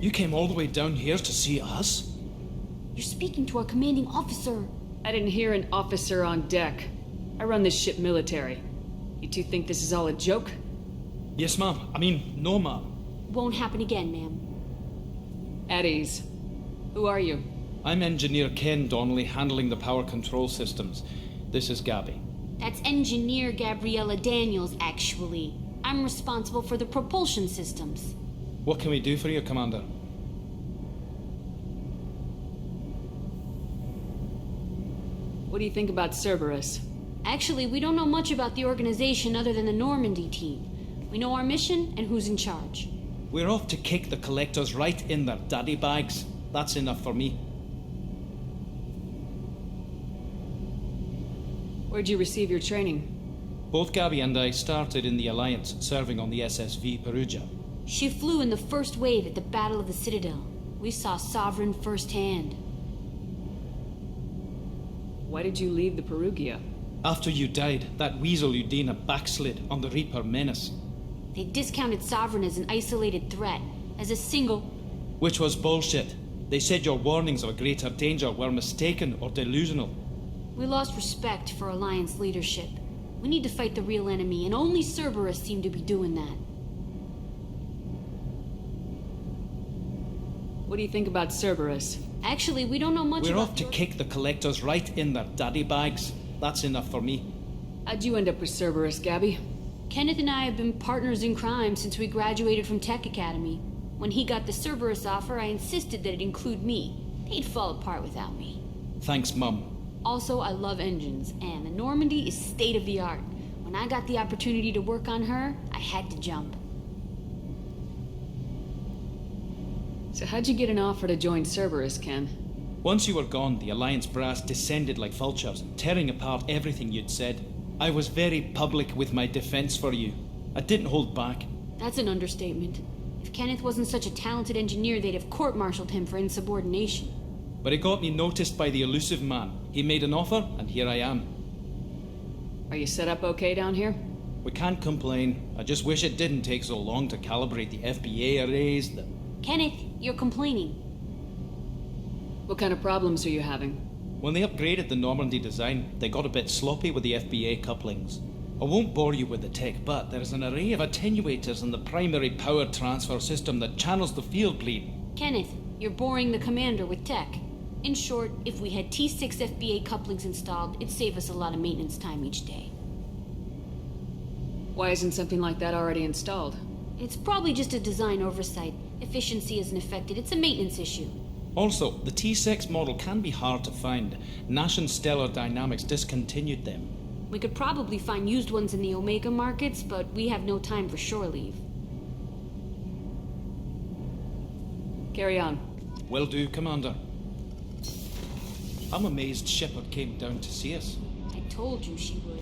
You came all the way down here to see us? You're speaking to our commanding officer. I didn't hear an officer on deck. I run this ship military. You two think this is all a joke? Yes, ma'am. I mean, no, ma'am. Won't happen again, ma'am. At ease. Who are you? I'm Engineer Ken Donnelly, handling the power control systems. This is Gabby. That's Engineer Gabriella Daniels, actually. I'm responsible for the propulsion systems. What can we do for you, Commander? What do you think about Cerberus? Actually, we don't know much about the organization other than the Normandy team. We know our mission and who's in charge. We're off to kick the collectors right in their daddy bags. That's enough for me. Where'd you receive your training? Both Gabby and I started in the Alliance, serving on the SSV Perugia. She flew in the first wave at the Battle of the Citadel. We saw Sovereign firsthand. Why did you leave the Perugia? After you died, that weasel Udina backslid on the Reaper Menace. They discounted Sovereign as an isolated threat, as a single... Which was bullshit. They said your warnings of a greater danger were mistaken or delusional. We lost respect for Alliance leadership. We need to fight the real enemy, and only Cerberus seemed to be doing that. What do you think about Cerberus? Actually, we don't know much We're about off to kick the collectors right in their daddy bags. That's enough for me. How'd you end up with Cerberus, Gabby? Kenneth and I have been partners in crime since we graduated from Tech Academy. When he got the Cerberus offer, I insisted that it include me. He'd fall apart without me. Thanks, Mum. Also, I love engines, and the Normandy is state-of-the-art. When I got the opportunity to work on her, I had to jump. So how'd you get an offer to join Cerberus, Ken? Once you were gone, the Alliance brass descended like vultures, tearing apart everything you'd said. I was very public with my defense for you. I didn't hold back. That's an understatement. If Kenneth wasn't such a talented engineer, they'd have court-martialed him for insubordination. But it got me noticed by the elusive man. He made an offer, and here I am. Are you set up okay down here? We can't complain. I just wish it didn't take so long to calibrate the FBA arrays. Kenneth, you're complaining. What kind of problems are you having? When they upgraded the Normandy design, they got a bit sloppy with the FBA couplings. I won't bore you with the tech, but there's an array of attenuators in the primary power transfer system that channels the field bleed. Kenneth, you're boring the commander with tech. In short, if we had T6 FBA couplings installed, it'd save us a lot of maintenance time each day. Why isn't something like that already installed? It's probably just a design oversight. Efficiency isn't affected. It's a maintenance issue. Also, the T6 model can be hard to find. Nash and Stellar Dynamics discontinued them. We could probably find used ones in the Omega markets, but we have no time for shore leave. Carry on. Will do, Commander. I'm amazed Shepard came down to see us. I told you she would.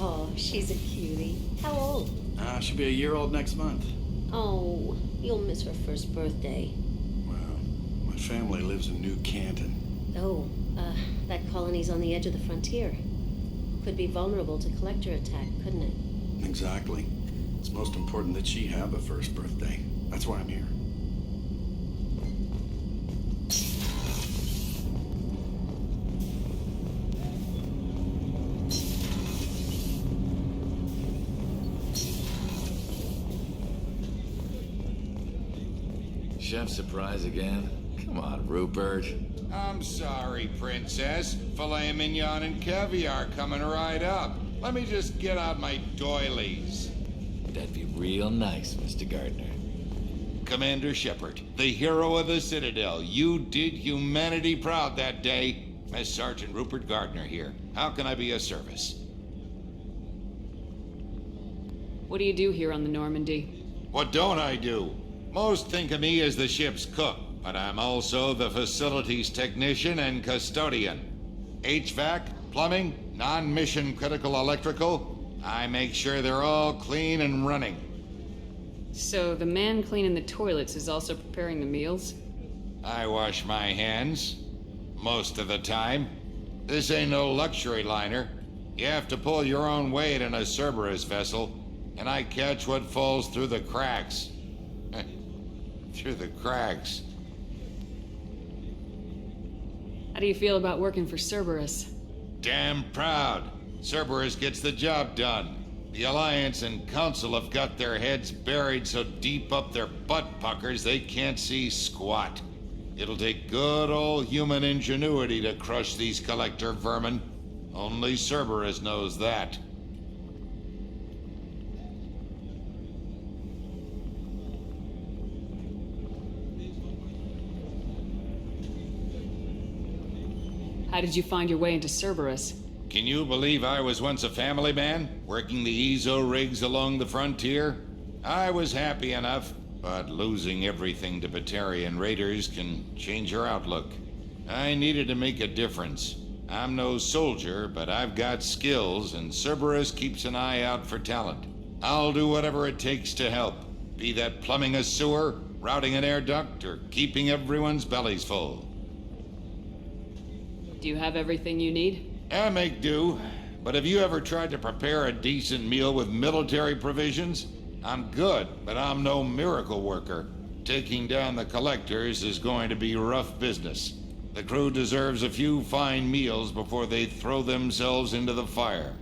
Oh, she's a cutie. How old? She'll be a year old next month. Oh, you'll miss her first birthday. Well, my family lives in New Canton. Oh, that colony's on the edge of the frontier. Could be vulnerable to collector attack, couldn't it? Exactly. It's most important that she have a first birthday. That's why I'm here. Chef surprise again? Come on, Rupert. I'm sorry, Princess. Filet mignon and caviar coming right up. Let me just get out my doilies. That'd be real nice, Mr. Gardner. Commander Shepard, the hero of the Citadel. You did humanity proud that day. As Sergeant Rupert Gardner here. How can I be of service? What do you do here on the Normandy? What don't I do? Most think of me as the ship's cook, but I'm also the facilities technician and custodian. HVAC, plumbing, non-mission critical electrical. I make sure they're all clean and running. So the man cleaning the toilets is also preparing the meals? I wash my hands. Most of the time. This ain't no luxury liner. You have to pull your own weight in a Cerberus vessel, and I catch what falls through the cracks. Through the cracks. How do you feel about working for Cerberus? Damn proud. Cerberus gets the job done. The Alliance and Council have got their heads buried so deep up their butt puckers they can't see squat. It'll take good old human ingenuity to crush these collector vermin. Only Cerberus knows that. How did you find your way into Cerberus? Can you believe I was once a family man, working the EZO rigs along the frontier? I was happy enough, but losing everything to Batarian raiders can change your outlook. I needed to make a difference. I'm no soldier, but I've got skills, and Cerberus keeps an eye out for talent. I'll do whatever it takes to help, be that plumbing a sewer, routing an air duct, or keeping everyone's bellies full. Do you have everything you need? I make do, but have you ever tried to prepare a decent meal with military provisions? I'm good, but I'm no miracle worker. Taking down the collectors is going to be rough business. The crew deserves a few fine meals before they throw themselves into the fire.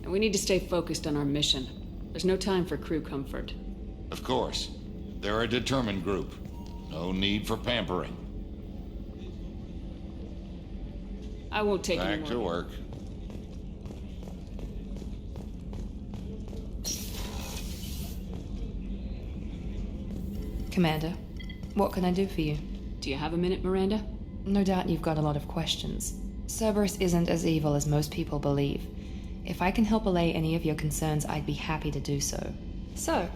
And we need to stay focused on our mission. There's no time for crew comfort. Of course. They're a determined group. No need for pampering. I won't take any Back more. to work. Commander, what can I do for you? Do you have a minute, Miranda? No doubt you've got a lot of questions. Cerberus isn't as evil as most people believe. If I can help allay any of your concerns, I'd be happy to do so. So,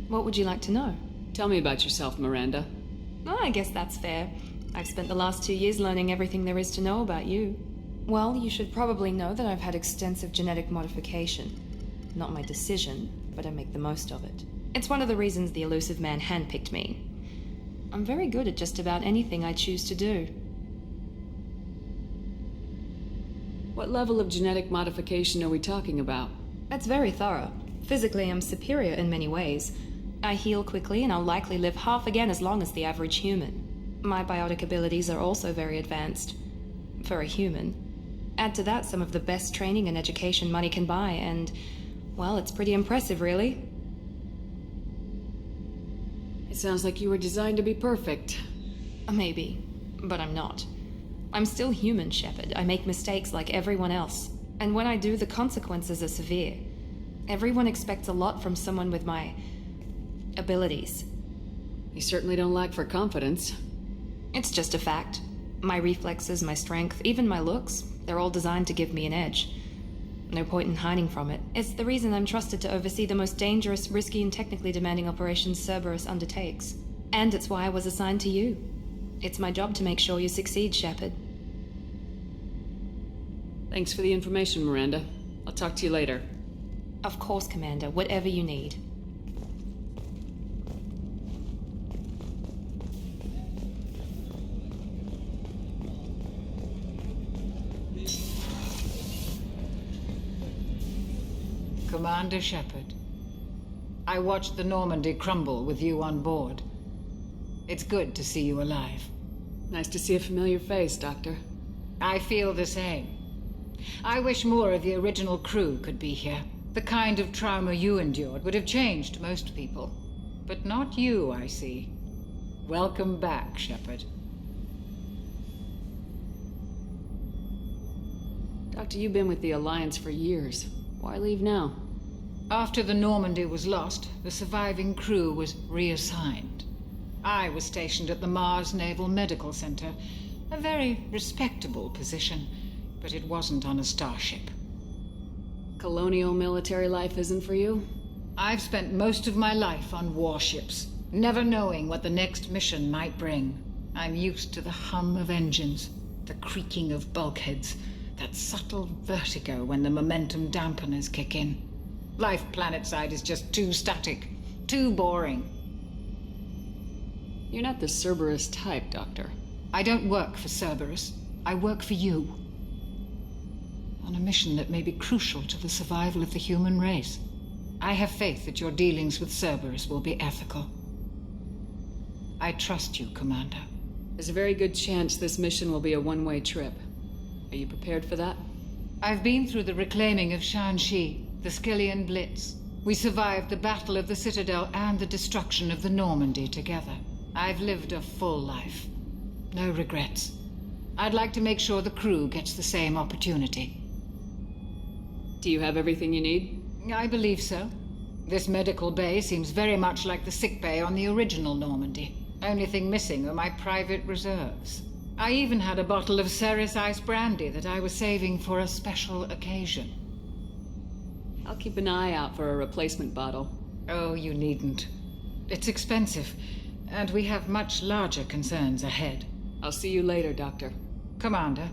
what would you like to know? Tell me about yourself, Miranda. Oh, I guess that's fair. I've spent the last 2 years learning everything there is to know about you. Well, you should probably know that I've had extensive genetic modification. Not my decision, but I make the most of it. It's one of the reasons the elusive man handpicked me. I'm very good at just about anything I choose to do. What level of genetic modification are we talking about? That's very thorough. Physically, I'm superior in many ways. I heal quickly, and I'll likely live half again as long as the average human. My biotic abilities are also very advanced. For a human. Add to that some of the best training and education money can buy, and, well, it's pretty impressive, really. It sounds like you were designed to be perfect. Maybe, but I'm not. I'm still human, Shepard. I make mistakes like everyone else. And when I do, the consequences are severe. Everyone expects a lot from someone with my abilities. You certainly don't lack for confidence. It's just a fact. My reflexes, my strength, even my looks, they're all designed to give me an edge. No point in hiding from it. It's the reason I'm trusted to oversee the most dangerous, risky, and technically demanding operations Cerberus undertakes. And it's why I was assigned to you. It's my job to make sure you succeed, Shepard. Thanks for the information, Miranda. I'll talk to you later. Of course, Commander. Whatever you need. Commander Shepard, I watched the Normandy crumble with you on board. It's good to see you alive. Nice to see a familiar face, Doctor. I feel the same. I wish more of the original crew could be here. The kind of trauma you endured would have changed most people. But not you, I see. Welcome back, Shepard. Doctor, you've been with the Alliance for years. Why leave now? After the Normandy was lost, the surviving crew was reassigned. I was stationed at the Mars Naval Medical Center, a very respectable position, but it wasn't on a starship. Colonial military life isn't for you? I've spent most of my life on warships, never knowing what the next mission might bring. I'm used to the hum of engines, the creaking of bulkheads, that subtle vertigo when the momentum dampeners kick in. Life planetside is just too static, too boring. You're not the Cerberus type, Doctor. I don't work for Cerberus. I work for you. On a mission that may be crucial to the survival of the human race. I have faith that your dealings with Cerberus will be ethical. I trust you, Commander. There's a very good chance this mission will be a one-way trip. Are you prepared for that? I've been through the reclaiming of Shanxi, the Skillian Blitz. We survived the Battle of the Citadel and the destruction of the Normandy together. I've lived a full life. No regrets. I'd like to make sure the crew gets the same opportunity. Do you have everything you need? I believe so. This medical bay seems very much like the sick bay on the original Normandy. Only thing missing are my private reserves. I even had a bottle of Ceres Ice Brandy that I was saving for a special occasion. I'll keep an eye out for a replacement bottle. Oh, you needn't. It's expensive, and we have much larger concerns ahead. I'll see you later, Doctor. Commander.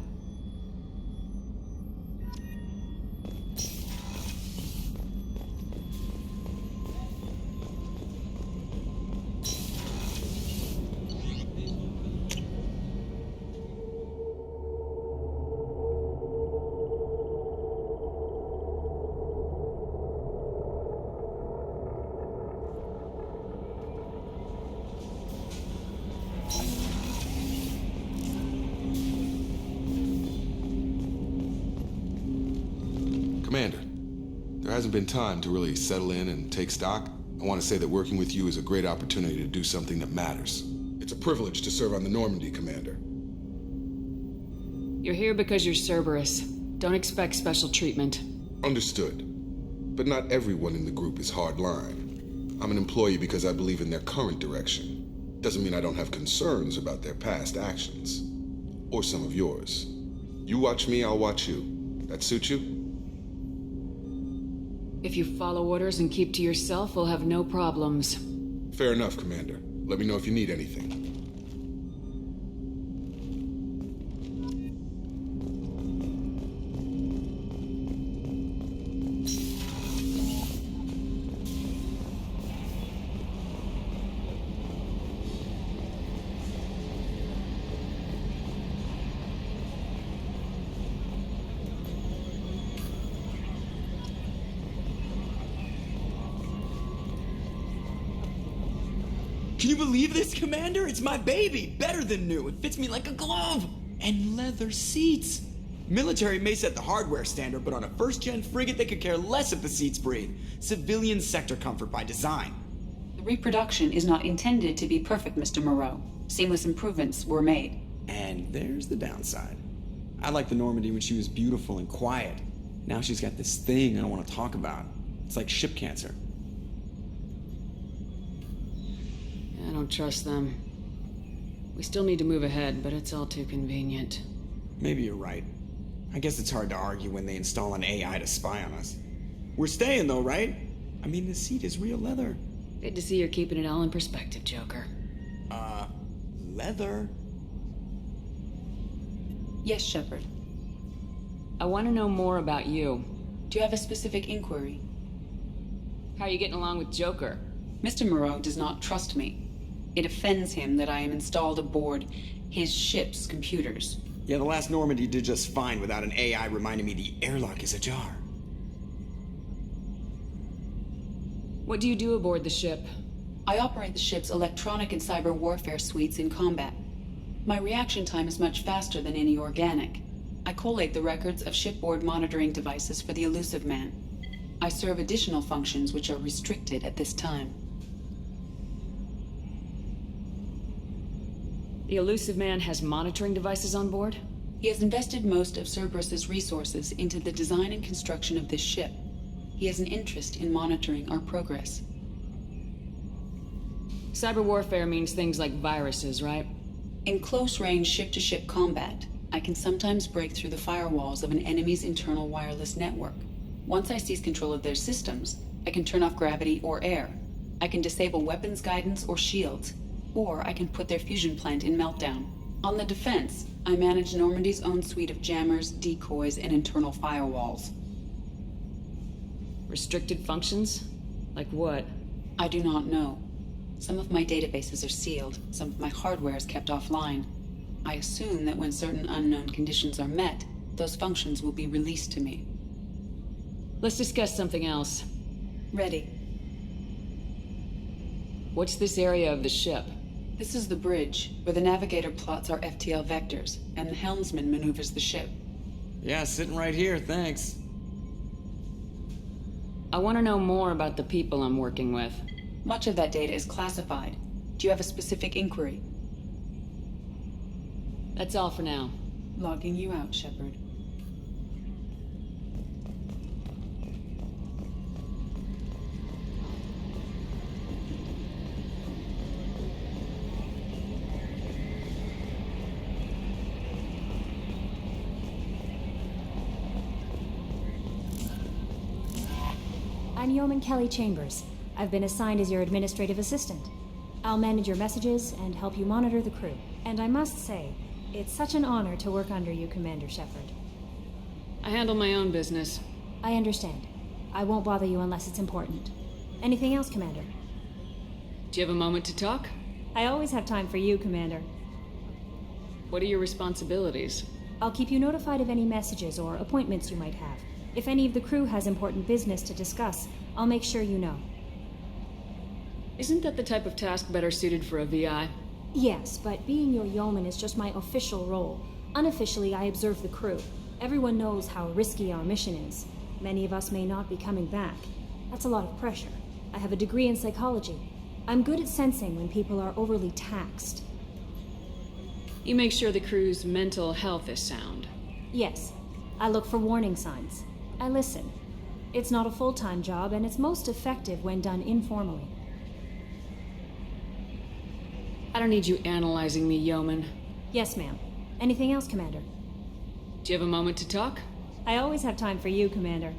Commander, there hasn't been time to really settle in and take stock. I want to say that working with you is a great opportunity to do something that matters. It's a privilege to serve on the Normandy, Commander. You're here because you're Cerberus. Don't expect special treatment. Understood. But not everyone in the group is hardline. I'm an employee because I believe in their current direction. Doesn't mean I don't have concerns about their past actions. Or some of yours. You watch me, I'll watch you. That suit you? If you follow orders and keep to yourself, we'll have no problems. Fair enough, Commander. Let me know if you need anything. Can you believe this, Commander? It's my baby! Better than new. It fits me like a glove! And leather seats! Military may set the hardware standard, but on a first-gen frigate, they could care less if the seats breathe. Civilian sector comfort by design. The reproduction is not intended to be perfect, Mr. Moreau. Seamless improvements were made. And there's the downside. I liked the Normandy when she was beautiful and quiet. Now she's got this thing I don't want to talk about. It's like ship cancer. I don't trust them. We still need to move ahead, but it's all too convenient. Maybe you're right. I guess it's hard to argue when they install an AI to spy on us. We're staying though, right? I mean, the seat is real leather. Good to see you're keeping it all in perspective, Joker. Leather? Yes, Shepard. I want to know more about you. Do you have a specific inquiry? How are you getting along with Joker? Mr. Moreau does not trust me. It offends him that I am installed aboard his ship's computers. Yeah, the last Normandy did just fine without an AI reminding me the airlock is ajar. What do you do aboard the ship? I operate the ship's electronic and cyber warfare suites in combat. My reaction time is much faster than any organic. I collate the records of shipboard monitoring devices for the Elusive Man. I serve additional functions which are restricted at this time. The Elusive Man has monitoring devices on board? He has invested most of Cerberus's resources into the design and construction of this ship. He has an interest in monitoring our progress. Cyber warfare means things like viruses, right? In close-range ship-to-ship combat, I can sometimes break through the firewalls of an enemy's internal wireless network. Once I seize control of their systems, I can turn off gravity or air. I can disable weapons guidance or shields. Or I can put their fusion plant in meltdown. On the defense, I manage Normandy's own suite of jammers, decoys, and internal firewalls. Restricted functions? Like what? I do not know. Some of my databases are sealed, some of my hardware is kept offline. I assume that when certain unknown conditions are met, those functions will be released to me. Let's discuss something else. Ready. What's this area of the ship? This is the bridge, where the navigator plots our FTL vectors, and the helmsman maneuvers the ship. Yeah, sitting right here, thanks. I want to know more about the people I'm working with. Much of that data is classified. Do you have a specific inquiry? That's all for now. Logging you out, Shepard. I'm Yeoman Kelly Chambers. I've been assigned as your administrative assistant. I'll manage your messages and help you monitor the crew. And I must say, it's such an honor to work under you, Commander Shepard. I handle my own business. I understand. I won't bother you unless it's important. Anything else, Commander? Do you have a moment to talk? I always have time for you, Commander. What are your responsibilities? I'll keep you notified of any messages or appointments you might have. If any of the crew has important business to discuss, I'll make sure you know. Isn't that the type of task better suited for a VI? Yes, but being your yeoman is just my official role. Unofficially, I observe the crew. Everyone knows how risky our mission is. Many of us may not be coming back. That's a lot of pressure. I have a degree in psychology. I'm good at sensing when people are overly taxed. You make sure the crew's mental health is sound. Yes. I look for warning signs. I listen. It's not a full-time job, and it's most effective when done informally. I don't need you analyzing me, yeoman. Yes, ma'am. Anything else, Commander? Do you have a moment to talk? I always have time for you, Commander.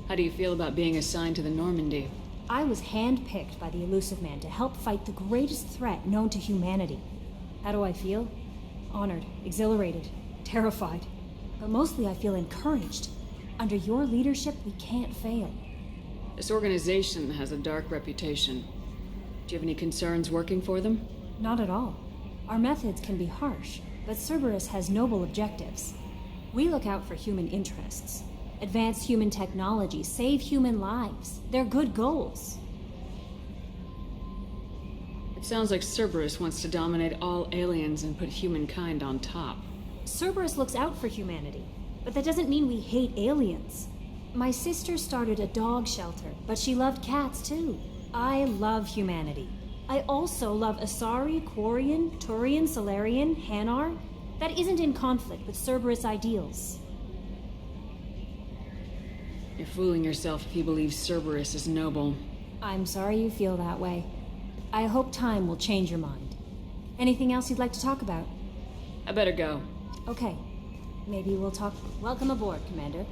How do you feel about being assigned to the Normandy? I was hand-picked by the Elusive Man to help fight the greatest threat known to humanity. How do I feel? Honored, exhilarated, terrified. But mostly I feel encouraged. Under your leadership, we can't fail. This organization has a dark reputation. Do you have any concerns working for them? Not at all. Our methods can be harsh, but Cerberus has noble objectives. We look out for human interests. Advance human technology, save human lives. They're good goals. It sounds like Cerberus wants to dominate all aliens and put humankind on top. Cerberus looks out for humanity, but that doesn't mean we hate aliens. My sister started a dog shelter, but she loved cats too. I love humanity. I also love Asari, Quarian, Turian, Solarian, Hanar. That isn't in conflict with Cerberus ideals. You're fooling yourself if you believe Cerberus is noble. I'm sorry you feel that way. I hope time will change your mind. Anything else you'd like to talk about? I better go. Okay. Maybe we'll talk. Welcome aboard, Commander.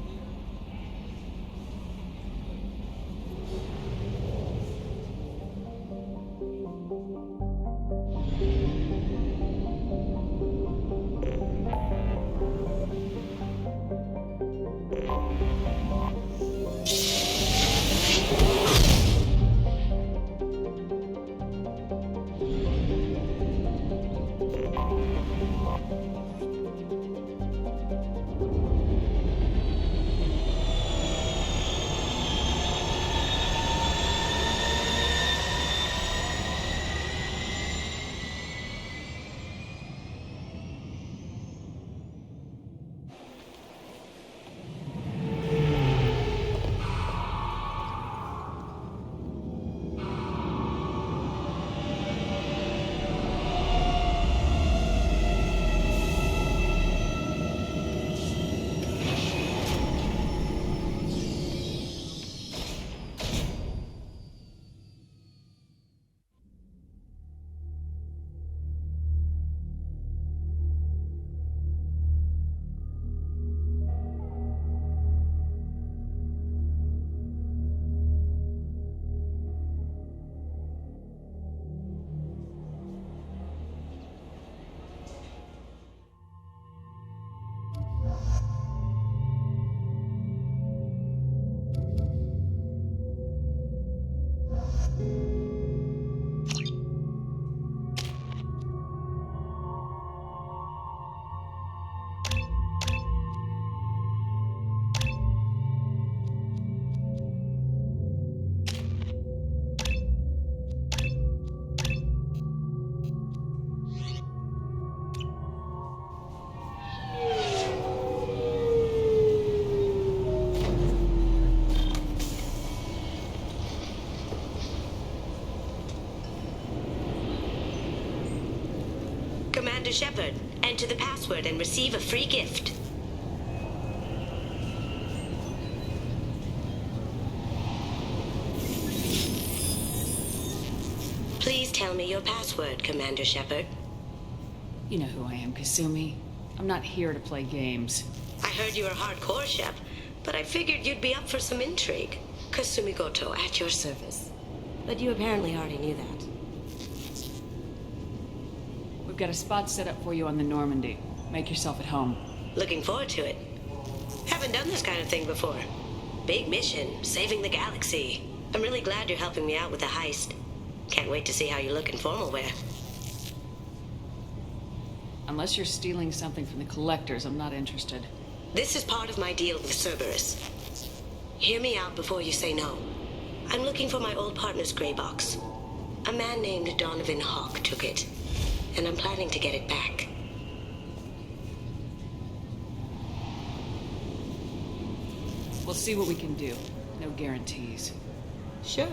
Commander Shepard. Enter the password and receive a free gift. Please tell me your password, Commander Shepard. You know who I am, Kasumi. I'm not here to play games. I heard you were hardcore, Shep, but I figured you'd be up for some intrigue. Kasumi Goto, at your service. But you apparently already knew that. We've got a spot set up for you on the Normandy. Make yourself at home. Looking forward to it. Haven't done this kind of thing before. Big mission, saving the galaxy. I'm really glad you're helping me out with the heist. Can't wait to see how you look in formal wear. Unless you're stealing something from the collectors, I'm not interested. This is part of my deal with Cerberus. Hear me out before you say no. I'm looking for my old partner's gray box. A man named Donovan Hawk took it, and I'm planning to get it back. We'll see what we can do. No guarantees. Sure.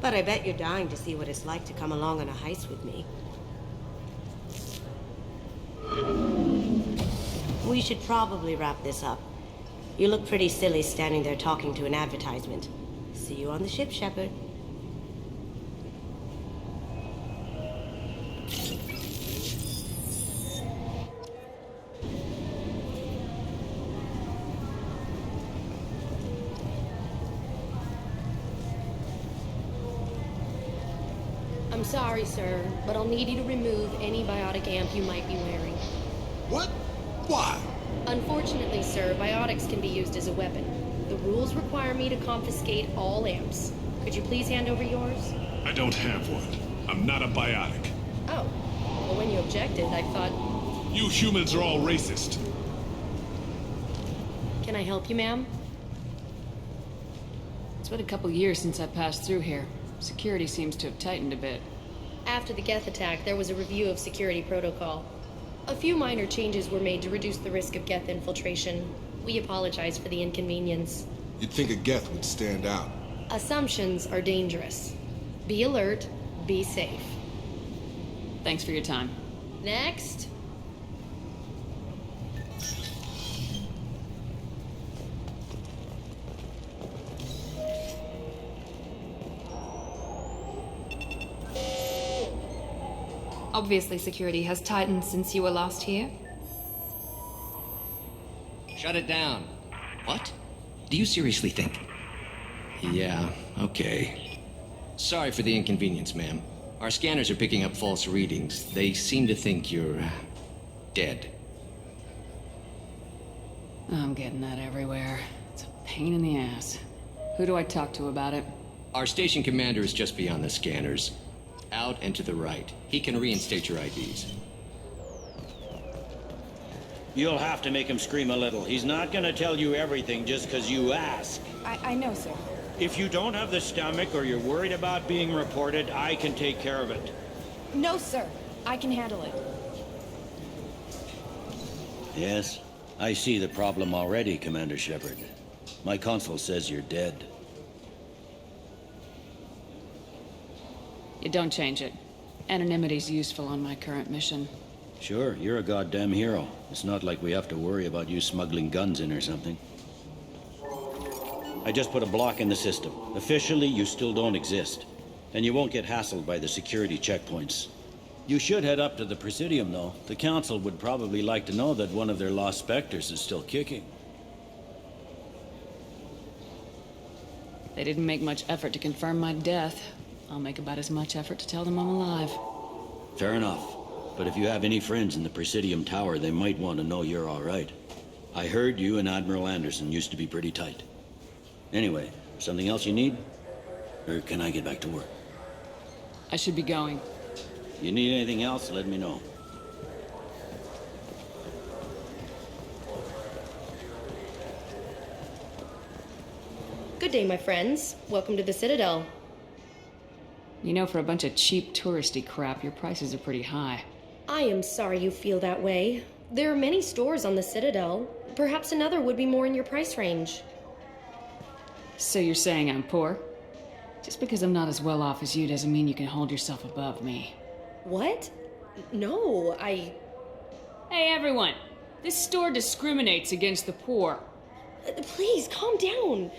But I bet you're dying to see what it's like to come along on a heist with me. We should probably wrap this up. You look pretty silly standing there talking to an advertisement. See you on the ship, Shepard. I'm sorry, sir, but I'll need you to remove any biotic amp you might be wearing. What? Why? Unfortunately, sir, biotics can be used as a weapon. The rules require me to confiscate all amps. Could you please hand over yours? I don't have one. I'm not a biotic. Oh. Well, when you objected, I thought... You humans are all racist. Can I help you, ma'am? It's been a couple years since I passed through here. Security seems to have tightened a bit. After the Geth attack, there was a review of security protocol. A few minor changes were made to reduce the risk of Geth infiltration. We apologize for the inconvenience. You'd think a Geth would stand out. Assumptions are dangerous. Be alert, be safe. Thanks for your time. Next. Obviously, security has tightened since you were last here. Shut it down. What? Do you seriously think? Yeah, okay. Sorry for the inconvenience, ma'am. Our scanners are picking up false readings. They seem to think you're dead. I'm getting that everywhere. It's a pain in the ass. Who do I talk to about it? Our station commander is just beyond the scanners. Out and to the right. He can reinstate your IDs. You'll have to make him scream a little. He's not gonna tell you everything just because you ask. I know, sir. If you don't have the stomach or you're worried about being reported, I can take care of it. No, sir. I can handle it. Yes, I see the problem already, Commander Shepard. My console says you're dead. You don't change it. Anonymity's useful on my current mission. Sure, you're a goddamn hero. It's not like we have to worry about you smuggling guns in or something. I just put a block in the system. Officially, you still don't exist. And you won't get hassled by the security checkpoints. You should head up to the Presidium, though. The Council would probably like to know that one of their lost specters is still kicking. They didn't make much effort to confirm my death. I'll make about as much effort to tell them I'm alive. Fair enough. But if you have any friends in the Presidium Tower, they might want to know you're all right. I heard you and Admiral Anderson used to be pretty tight. Anyway, something else you need? Or can I get back to work? I should be going. You need anything else, let me know. Good day, my friends. Welcome to the Citadel. You know, for a bunch of cheap touristy crap, your prices are pretty high. I am sorry you feel that way. There are many stores on the Citadel. Perhaps another would be more in your price range. So you're saying I'm poor? Just because I'm not as well off as you doesn't mean you can hold yourself above me. What? No, I... Hey, everyone. This store discriminates against the poor. Please, calm down.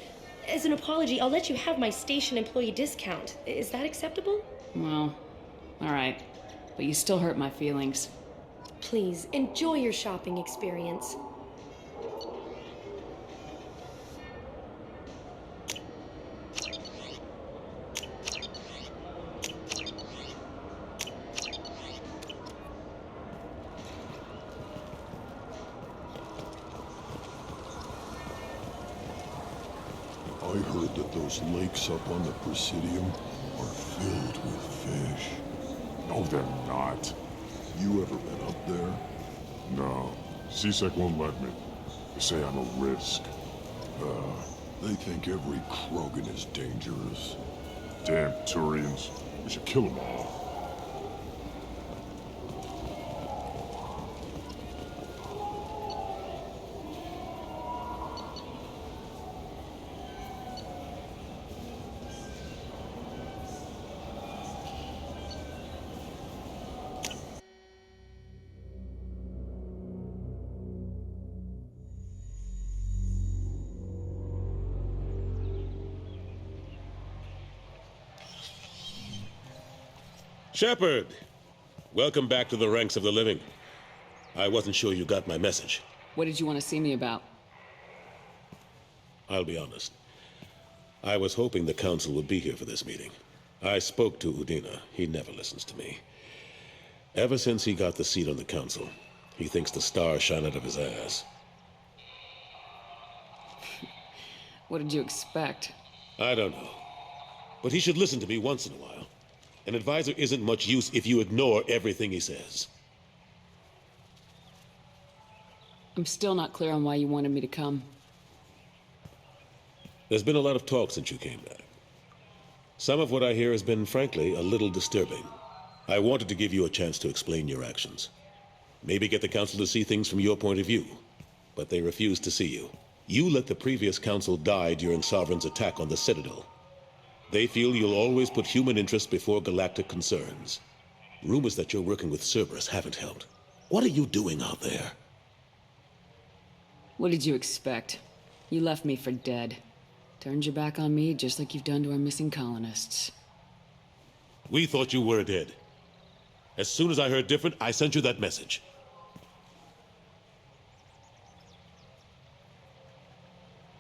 As an apology, I'll let you have my station employee discount. Is that acceptable? Well, alright. But you still hurt my feelings. Please, enjoy your shopping experience. I heard that those lakes up on the Presidium are filled with fish. No, they're not. You ever been up there? No. CSEC won't let me. They say I'm a risk. They think every Krogan is dangerous. Damn Turians. We should kill them all. Shepard! Welcome back to the ranks of the living. I wasn't sure you got my message. What did you want to see me about? I'll be honest. I was hoping the Council would be here for this meeting. I spoke to Udina. He never listens to me. Ever since he got the seat on the Council, he thinks the stars shine out of his ass. What did you expect? I don't know. But he should listen to me once in a while. An advisor isn't much use if you ignore everything he says. I'm still not clear on why you wanted me to come. There's been a lot of talk since you came back. Some of what I hear has been, frankly, a little disturbing. I wanted to give you a chance to explain your actions. Maybe get the Council to see things from your point of view. But they refused to see you. You let the previous Council die during Sovereign's attack on the Citadel. They feel you'll always put human interests before galactic concerns. Rumors that you're working with Cerberus haven't helped. What are you doing out there? What did you expect? You left me for dead. Turned your back on me just like you've done to our missing colonists. We thought you were dead. As soon as I heard different, I sent you that message.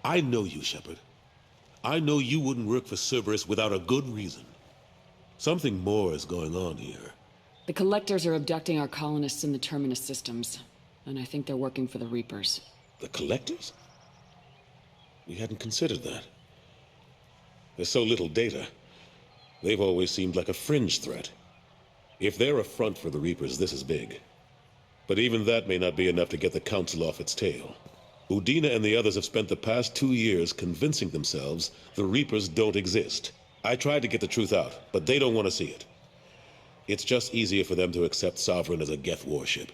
I know you, Shepard. I know you wouldn't work for Cerberus without a good reason. Something more is going on here. The Collectors are abducting our colonists in the Terminus systems, and I think they're working for the Reapers. The Collectors? We hadn't considered that. There's so little data. They've always seemed like a fringe threat. If they're a front for the Reapers, this is big. But even that may not be enough to get the Council off its tail. Udina and the others have spent the past 2 years convincing themselves the Reapers don't exist. I tried to get the truth out, but they don't want to see it. It's just easier for them to accept Sovereign as a Geth warship.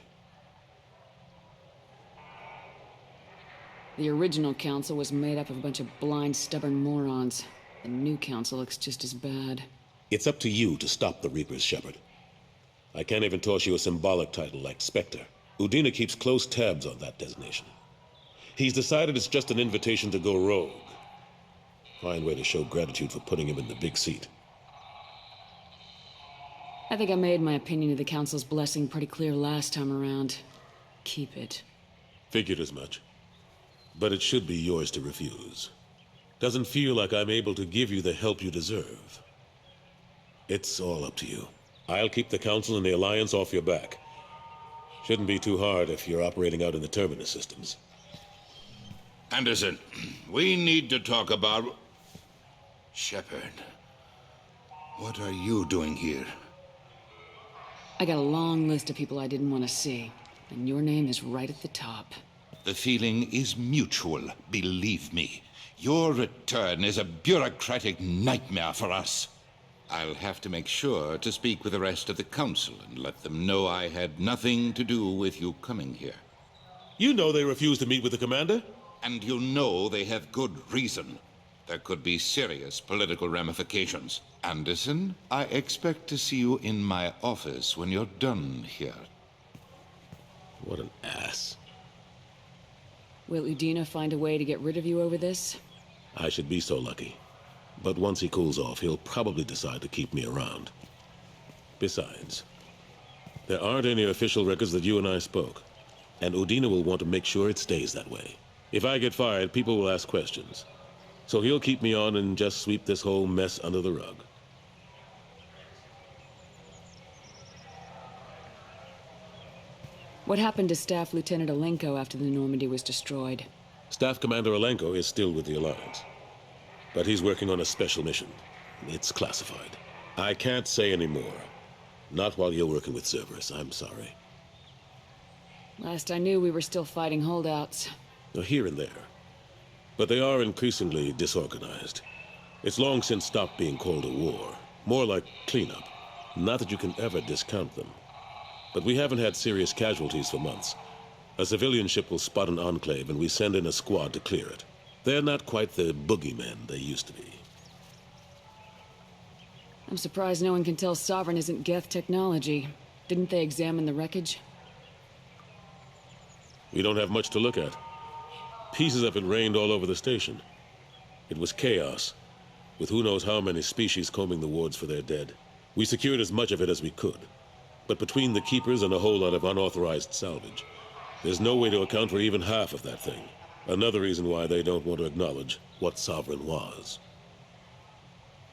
The original council was made up of a bunch of blind, stubborn morons. The new council looks just as bad. It's up to you to stop the Reapers, Shepard. I can't even toss you a symbolic title like Spectre. Udina keeps close tabs on that designation. He's decided it's just an invitation to go rogue. Fine way to show gratitude for putting him in the big seat. I think I made my opinion of the council's blessing pretty clear last time around. Keep it. Figured as much. But it should be yours to refuse. Doesn't feel like I'm able to give you the help you deserve. It's all up to you. I'll keep the Council and the Alliance off your back. Shouldn't be too hard if you're operating out in the Terminus systems. Anderson, we need to talk about... Shepard, what are you doing here? I got a long list of people I didn't want to see, and your name is right at the top. The feeling is mutual, believe me. Your return is a bureaucratic nightmare for us. I'll have to make sure to speak with the rest of the Council and let them know I had nothing to do with you coming here. You know they refused to meet with the Commander? And you know they have good reason. There could be serious political ramifications. Anderson, I expect to see you in my office when you're done here. What an ass. Will Udina find a way to get rid of you over this? I should be so lucky. But once he cools off, he'll probably decide to keep me around. Besides, there aren't any official records that you and I spoke, and Udina will want to make sure it stays that way. If I get fired, people will ask questions. So he'll keep me on and just sweep this whole mess under the rug. What happened to Staff Lieutenant Alenko after the Normandy was destroyed? Staff Commander Alenko is still with the Alliance. But he's working on a special mission. It's classified. I can't say any more. Not while you're working with Cerberus, I'm sorry. Last I knew, we were still fighting holdouts. Here and there. But they are increasingly disorganized. It's long since stopped being called a war. More like cleanup. Not that you can ever discount them. But we haven't had serious casualties for months. A civilian ship will spot an enclave and we send in a squad to clear it. They're not quite the boogeymen they used to be. I'm surprised no one can tell Sovereign isn't Geth technology. Didn't they examine the wreckage? We don't have much to look at. Pieces of it rained all over the station. It was chaos, with who knows how many species combing the wards for their dead. We secured as much of it as we could. But between the Keepers and a whole lot of unauthorized salvage, there's no way to account for even half of that thing. Another reason why they don't want to acknowledge what Sovereign was.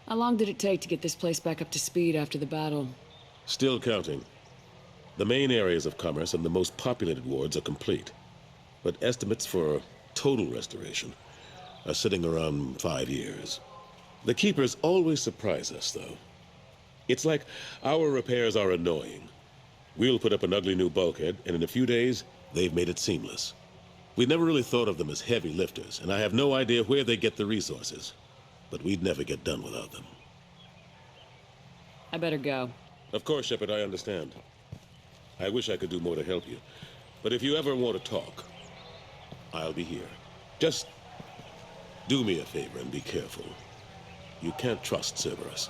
How long did it take to get this place back up to speed after the battle? Still counting. The main areas of commerce and the most populated wards are complete. But estimates for total restoration are sitting around 5 years. The Keepers always surprise us, though. It's like our repairs are annoying. We'll put up an ugly new bulkhead, and in a few days, they've made it seamless. We never really thought of them as heavy lifters, and I have no idea where they get the resources. But we'd never get done without them. I better go. Of course, Shepard, I understand. I wish I could do more to help you. But if you ever want to talk, I'll be here. Just do me a favor and be careful. You can't trust Cerberus.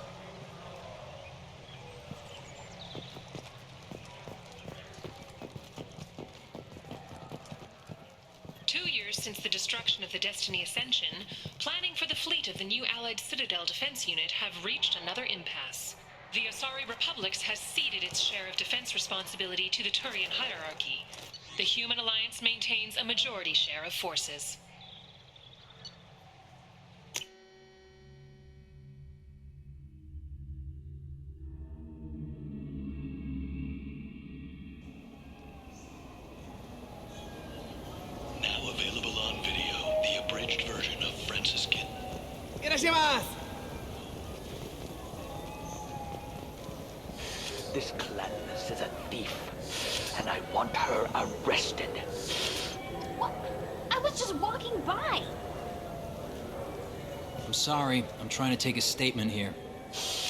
2 years since the destruction of the Destiny Ascension, planning for the fleet of the new Allied Citadel Defense Unit have reached another impasse. The Asari Republics has ceded its share of defense responsibility to the Turian hierarchy. The Human Alliance maintains a majority share of forces. Now available on video, the abridged version of Franciscan. This Clanless is a thief, and I want her arrested. What? I was just walking by. I'm sorry. I'm trying to take a statement here.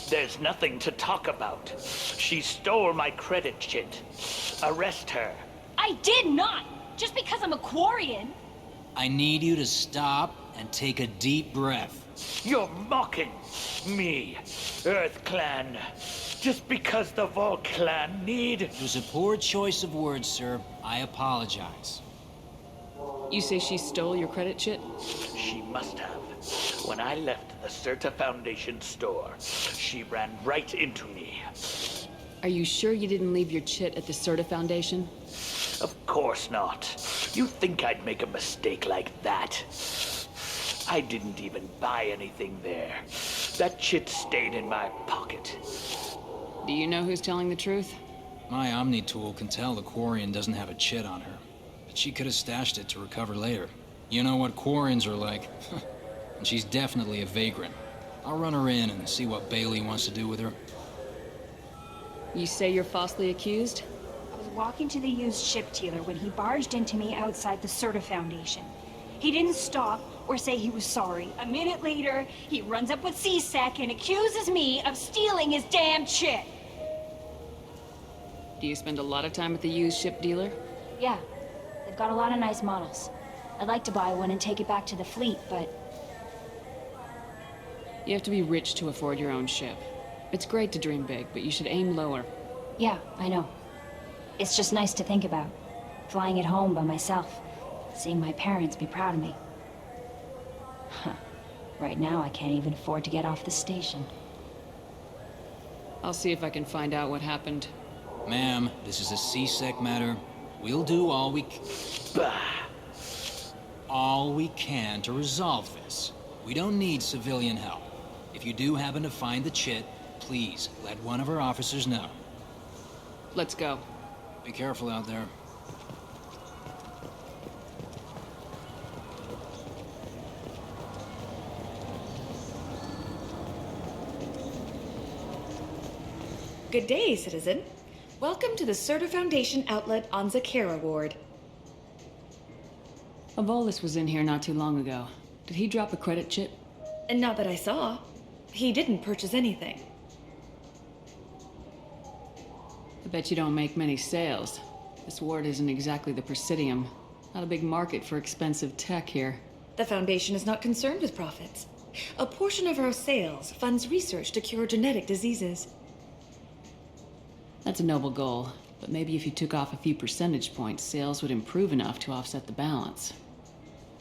There's nothing to talk about. She stole my credit chit. Arrest her. I did not! Just because I'm a Quarian. I need you to stop and take a deep breath. You're mocking me, Earth Clan. Just because the Vol Clan need... It was a poor choice of words, sir. I apologize. You say she stole your credit chit? She must have. When I left the Certa Foundation store, she ran right into me. Are you sure you didn't leave your chit at the Certa Foundation? Of course not. You think I'd make a mistake like that? I didn't even buy anything there. That chit stayed in my pocket. Do you know who's telling the truth? My Omni tool can tell the Quarian doesn't have a chit on her, but she could have stashed it to recover later. You know what Quarians are like. And she's definitely a vagrant. I'll run her in and see what Bailey wants to do with her. You say you're falsely accused? I was walking to the used ship dealer when he barged into me outside the Certa Foundation. He didn't stop or say he was sorry. A minute later, he runs up with C-Sec and accuses me of stealing his damn chit. Do you spend a lot of time at the used ship dealer? Yeah, they've got a lot of nice models. I'd like to buy one and take it back to the fleet, but You have to be rich to afford your own ship. It's great to dream big, but you should aim lower. Yeah, I know. It's just nice to think about. Flying it home by myself. Seeing my parents be proud of me. Huh. Right now, I can't even afford to get off the station. I'll see if I can find out what happened. Ma'am, this is a C-Sec matter. We'll do all we can to resolve this. We don't need civilian help. If you do happen to find the chit, please let one of our officers know. Let's go. Be careful out there. Good day, citizen. Welcome to the Serta Foundation outlet on Zakera Ward. Avolis was in here not too long ago. Did he drop a credit chip? And not that I saw. He didn't purchase anything. I bet you don't make many sales. This ward isn't exactly the Presidium. Not a big market for expensive tech here. The Foundation is not concerned with profits. A portion of our sales funds research to cure genetic diseases. That's a noble goal, but maybe if you took off a few percentage points, sales would improve enough to offset the balance.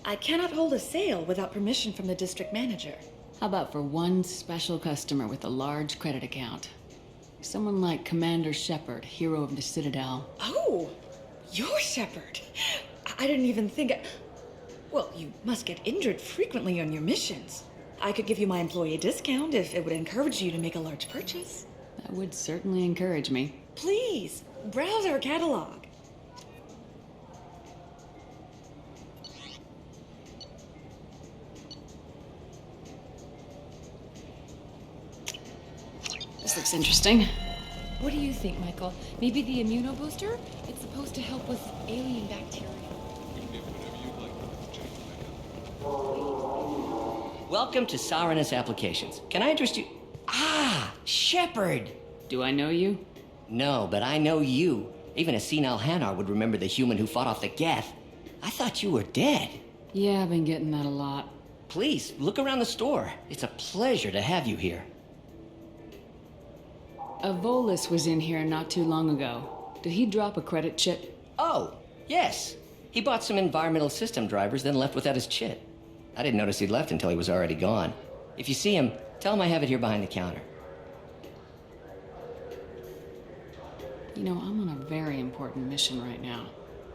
I cannot hold a sale without permission from the district manager. How about for one special customer with a large credit account? Someone like Commander Shepard, hero of the Citadel. Oh, you're Shepard. I didn't even think. Well, you must get injured frequently on your missions. I could give you my employee discount if it would encourage you to make a large purchase. That would certainly encourage me. Please, browse our catalog. This looks interesting. What do you think, Michael? Maybe the immunobooster? It's supposed to help with alien bacteria. Welcome to Saranus Applications. Can I interest you? Ah, Shepard! Do I know you? No, but I know you. Even a senile Hanar would remember the human who fought off the Geth. I thought you were dead. Yeah, I've been getting that a lot. Please, look around the store. It's a pleasure to have you here. Avolis was in here not too long ago. Did he drop a credit chip? Oh, yes. He bought some environmental system drivers, then left without his chit. I didn't notice he'd left until he was already gone. If you see him, tell him I have it here behind the counter. You know, I'm on a very important mission right now.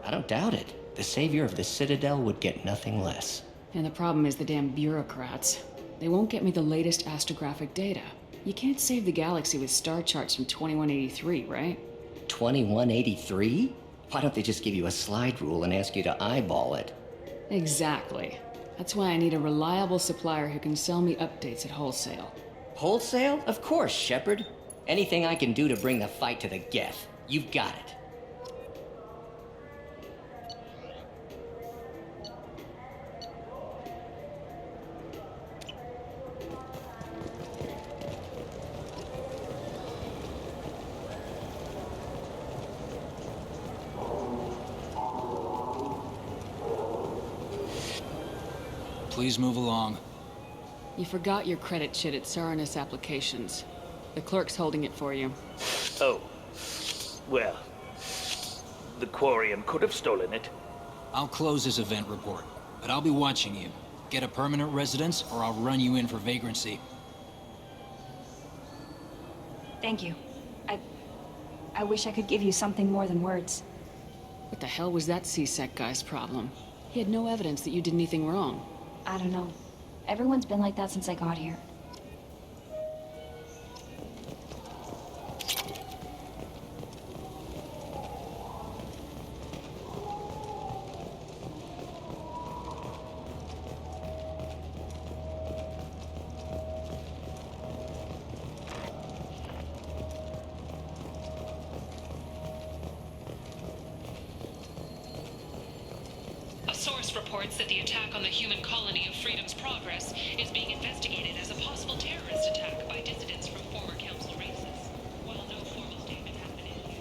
I don't doubt it. The savior of the Citadel would get nothing less. And the problem is the damn bureaucrats. They won't get me the latest astrographic data. You can't save the galaxy with star charts from 2183, right? 2183? Why don't they just give you a slide rule and ask you to eyeball it? Exactly. That's why I need a reliable supplier who can sell me updates at wholesale. Wholesale? Of course, Shepard. Anything I can do to bring the fight to the Geth. You've got it. Please move along. You forgot your credit chit at Saranus Applications. The clerk's holding it for you. Oh. Well, the Quarium could have stolen it. I'll close this event report, but I'll be watching you. Get a permanent residence, or I'll run you in for vagrancy. Thank you. I wish I could give you something more than words. What the hell was that C-Sec guy's problem? He had no evidence that you did anything wrong. I don't know. Everyone's been like that since I got here. A source reports that the attack on the human colony of Freedom's Progress is being investigated as a possible terrorist attack by dissidents from former Council races. While no formal statement has been issued.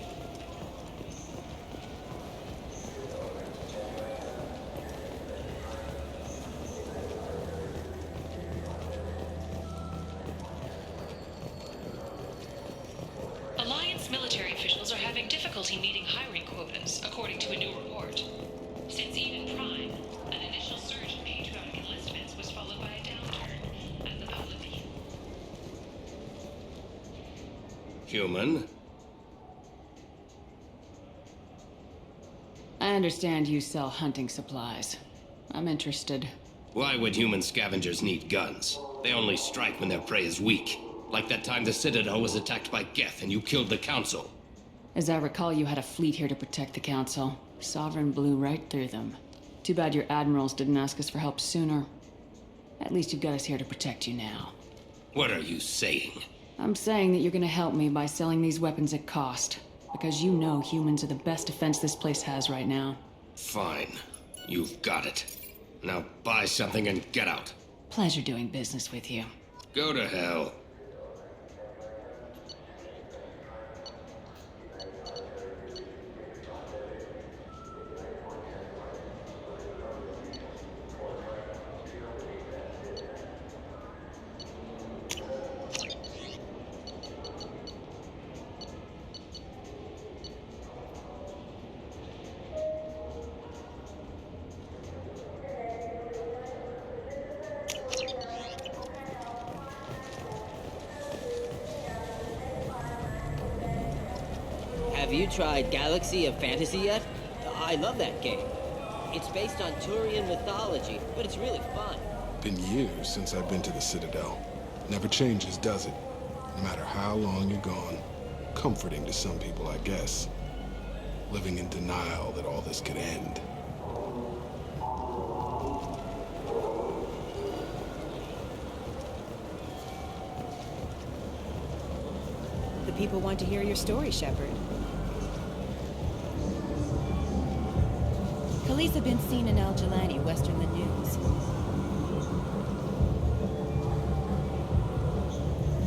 human. I understand you sell hunting supplies. I'm interested. Why would human scavengers need guns? They only strike when their prey is weak. Like that time the Citadel was attacked by Geth and you killed the Council. As I recall, you had a fleet here to protect the Council. Sovereign blew right through them. Too bad your admirals didn't ask us for help sooner. At least you've got us here to protect you now. What are you saying? I'm saying that you're gonna help me by selling these weapons at cost. Because you know humans are the best defense this place has right now. Fine. You've got it. Now buy something and get out. Pleasure doing business with you. Go to hell. Have you tried Galaxy of Fantasy yet? I love that game. It's based on Turian mythology, but it's really fun. Been years since I've been to the Citadel. Never changes, does it? No matter how long you're gone. Comforting to some people, I guess. Living in denial that all this could end. The people want to hear your story, Shepard. Khaleesa been seen in Al Jelani, western the news.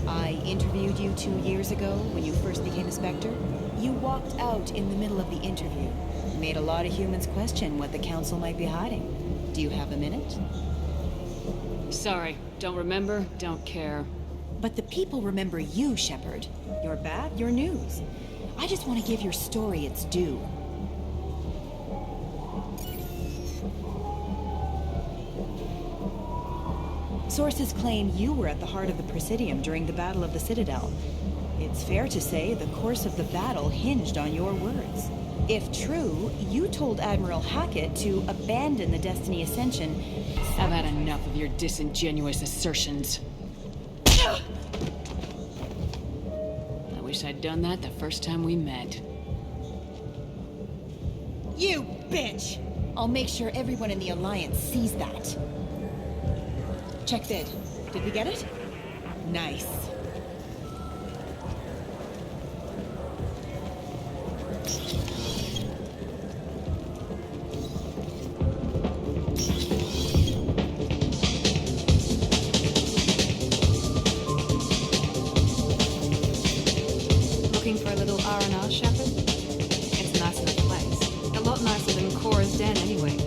I interviewed you 2 years ago when you first became a Spectre. You walked out in the middle of the interview. Made a lot of humans question what the Council might be hiding. Do you have a minute? Sorry, don't remember, don't care. But the people remember you, Shepard. Your bad, your news. I just want to give your story its due. Sources claim you were at the heart of the Presidium during the Battle of the Citadel. It's fair to say the course of the battle hinged on your words. If true, you told Admiral Hackett to abandon the Destiny Ascension. I've had enough of your disingenuous assertions. I wish I'd done that the first time we met. You bitch! I'll make sure everyone in the Alliance sees that. Check bid. Did we get it? Nice. Looking for a little R&R, Shepard? It's a nice enough place. A lot nicer than Cora's den, anyway.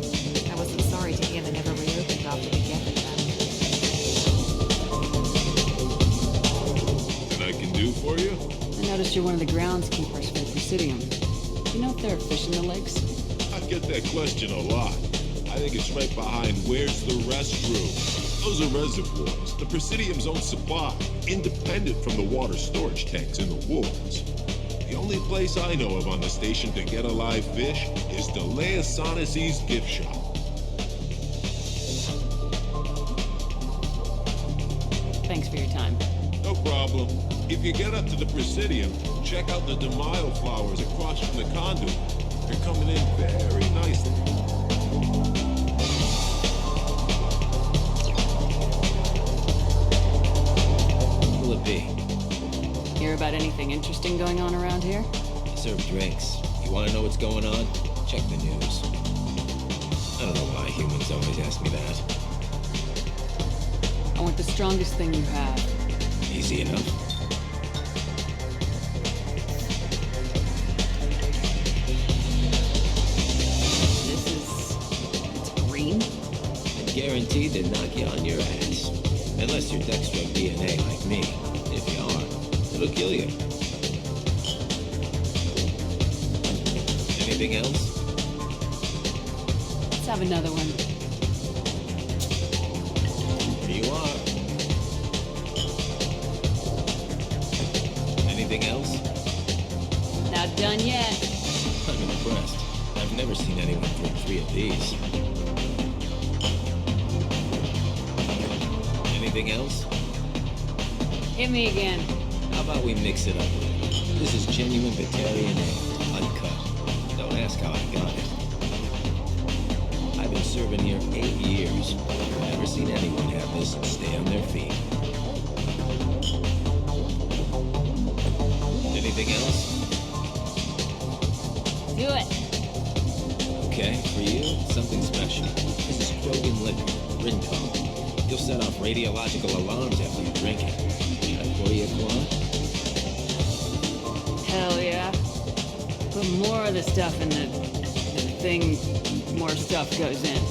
I wasn't sorry to hear they never reopened after the Geth attack. I can do for you? I noticed you're one of the groundskeepers for the Presidium. Do you know if there are fish in the lakes? I get that question a lot. I think it's right behind where's the restroom. Those are reservoirs, the Presidium's own supply, independent from the water storage tanks in the wards. The only place I know of on the station to get a live fish is Delea Sonasy's gift shop. Thanks for your time. No problem. If you get up to the Presidium, check out the Demile flowers across from the conduit. They're coming in very nicely. Who'll it be? Hear about anything interesting going on around here? I serve drinks. You want to know what's going on? Check the news. I don't know why humans always ask me that. I want the strongest thing you have. Easy enough. It's green? I'm guaranteed to knock you on your ass. Unless you're dextro DNA like me. If you are, it'll kill you. Anything else? Let's have another one. Here you are. Anything else? done yet. I'm impressed. I've never seen anyone drink 3 of these. Anything else? Hit me again. How about we mix it up? This is genuine Batarian ale, uncut. Don't ask how I got it. I've been serving here 8 years. Never seen anyone have this and stay on their feet. Anything else? Do it. Okay, for you, something special. This is Krogan liquor, Rinco. You'll set off radiological alarms after you drink it. Should I pour you a quad? Hell yeah. Put more of the stuff in the thing, more stuff goes in.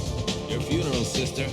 Your funeral, sister.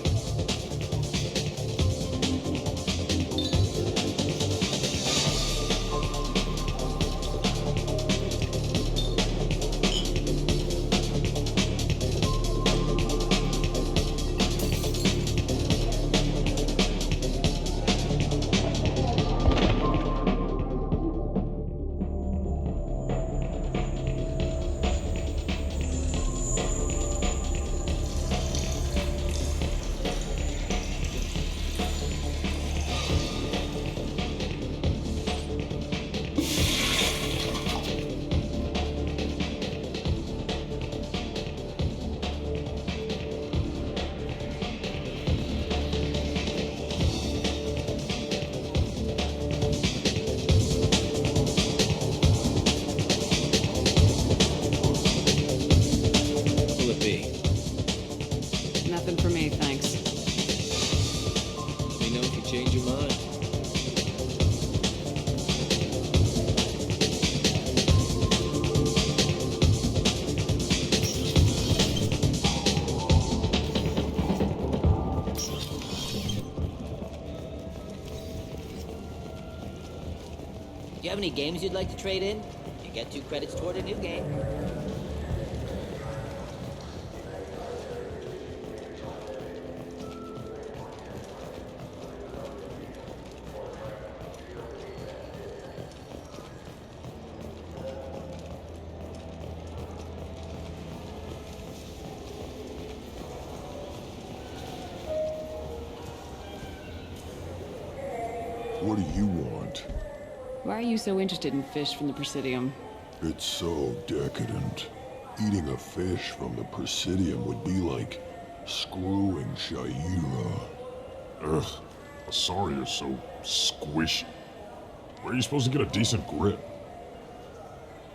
Nothing for me, thanks. Let me know if you change your mind. Do you have any games you'd like to trade in? You get 2 credits toward a new game. What do you want? Why are you so interested in fish from the Presidium? It's so decadent. Eating a fish from the Presidium would be like screwing Shaira. Ugh, sorry you're so squishy. Where are you supposed to get a decent grip?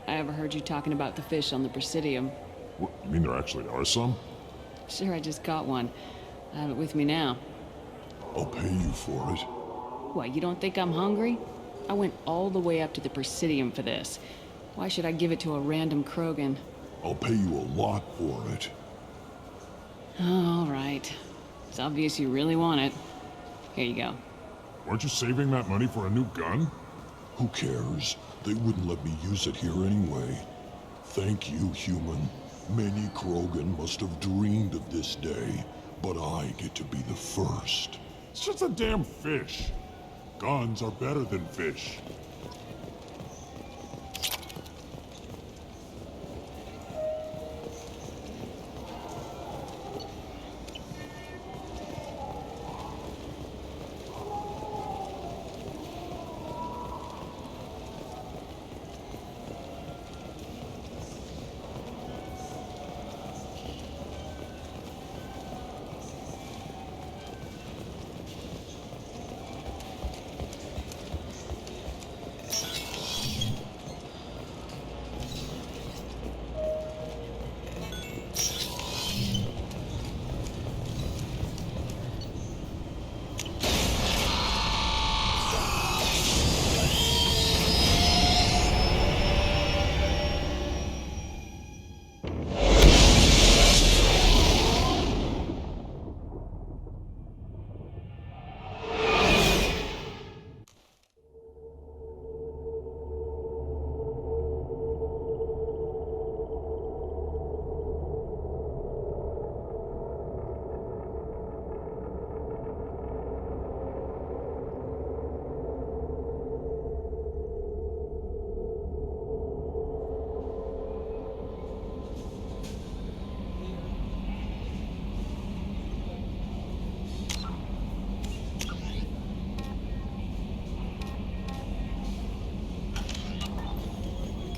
I overheard you talking about the fish on the Presidium. What, you mean there actually are some? Sure, I just caught one. I have it with me now. I'll pay you for it. What, you don't think I'm hungry? I went all the way up to the Presidium for this. Why should I give it to a random Krogan? I'll pay you a lot for it. Oh, all right. It's obvious you really want it. Here you go. Weren't you saving that money for a new gun? Who cares? They wouldn't let me use it here anyway. Thank you, human. Many Krogan must have dreamed of this day, but I get to be the first. It's just a damn fish. Guns are better than fish.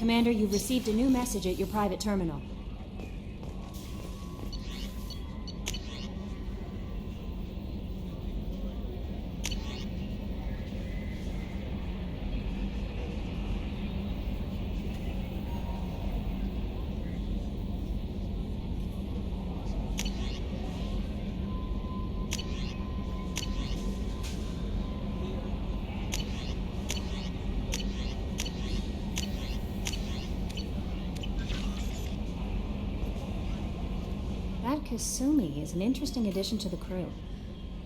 Commander, you've received a new message at your private terminal. That Kasumi is an interesting addition to the crew.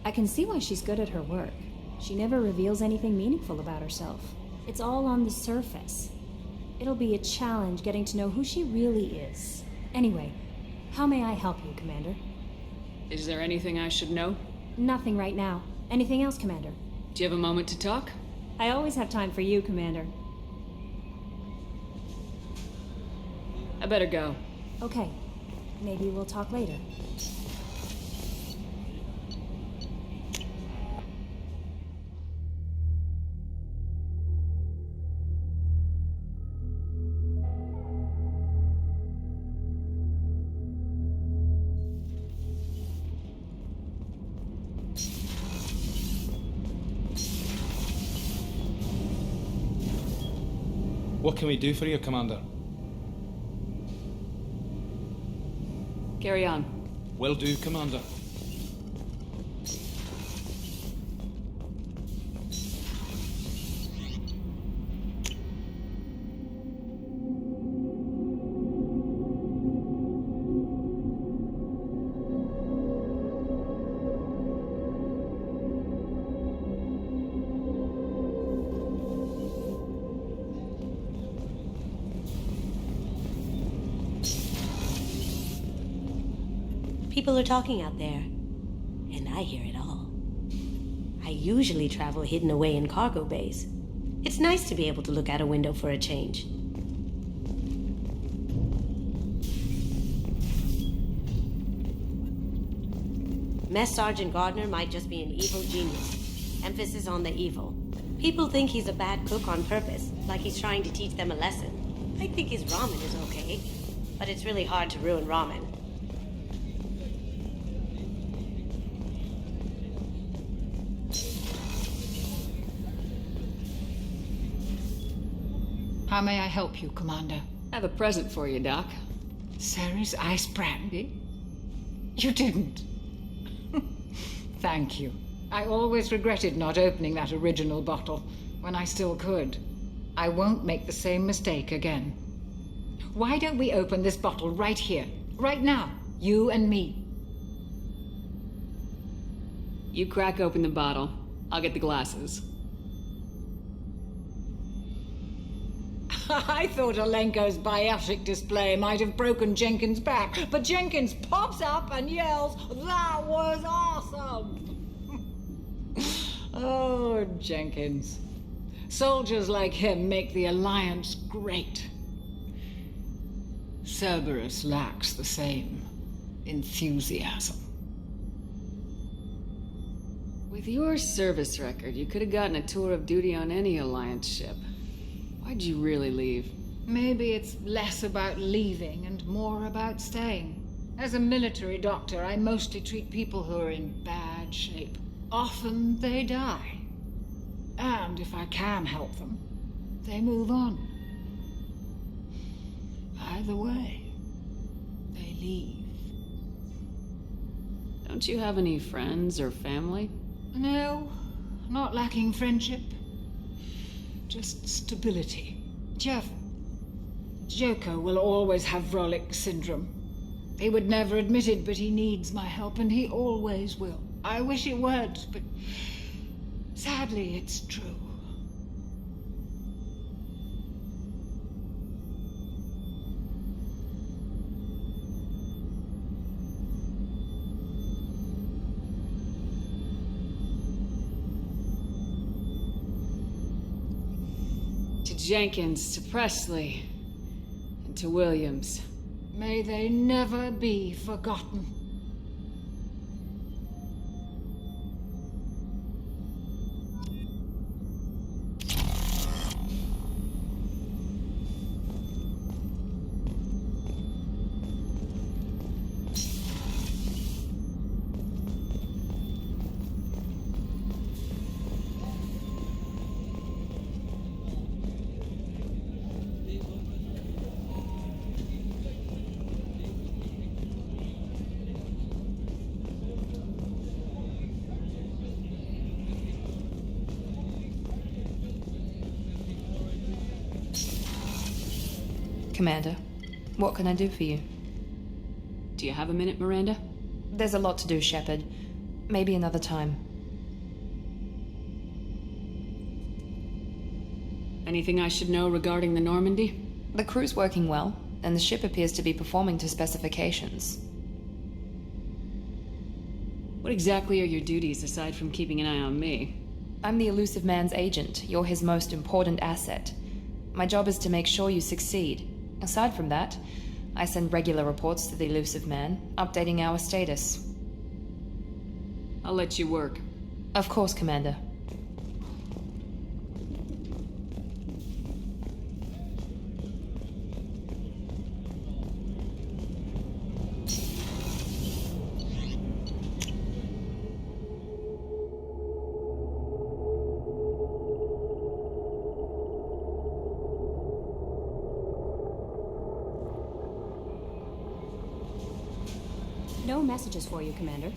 I can see why she's good at her work. She never reveals anything meaningful about herself. It's all on the surface. It'll be a challenge getting to know who she really is. Anyway, how may I help you, Commander? Is there anything I should know? Nothing right now. Anything else, Commander? Do you have a moment to talk? I always have time for you, Commander. I better go. Okay. Maybe we'll talk later. What can we do for you, Commander? Carry on. Will do, Commander. People are talking out there, and I hear it all. I usually travel hidden away in cargo bays. It's nice to be able to look out a window for a change. Mess Sergeant Gardner might just be an evil genius. Emphasis on the evil. People think he's a bad cook on purpose, like he's trying to teach them a lesson. I think his ramen is okay, but it's really hard to ruin ramen. How may I help you, Commander? I have a present for you, Doc. Sarah's ice brandy? You didn't. Thank you. I always regretted not opening that original bottle when I still could. I won't make the same mistake again. Why don't we open this bottle right here, right now, you and me? You crack open the bottle. I'll get the glasses. I thought Alenko's biotic display might have broken Jenkins' back, but Jenkins pops up and yells, "That was awesome!" Oh, Jenkins. Soldiers like him make the Alliance great. Cerberus lacks the same enthusiasm. With your service record, you could have gotten a tour of duty on any Alliance ship. Why'd you really leave? Maybe it's less about leaving and more about staying. As a military doctor, I mostly treat people who are in bad shape. Often they die. And if I can help them, they move on. Either way, they leave. Don't you have any friends or family? No, not lacking friendship. Just stability. Jeff, Joko will always have Vrolic syndrome. He would never admit it, but he needs my help, and he always will. I wish it weren't, but sadly it's true. To Jenkins, to Presley, and to Williams. May they never be forgotten. Commander, what can I do for you? Do you have a minute, Miranda? There's a lot to do, Shepard. Maybe another time. Anything I should know regarding the Normandy? The crew's working well, and the ship appears to be performing to specifications. What exactly are your duties aside from keeping an eye on me? I'm the Elusive Man's agent. You're his most important asset. My job is to make sure you succeed. Aside from that, I send regular reports to the Elusive Man, updating our status. I'll let you work. Of course, Commander. No messages for you, Commander.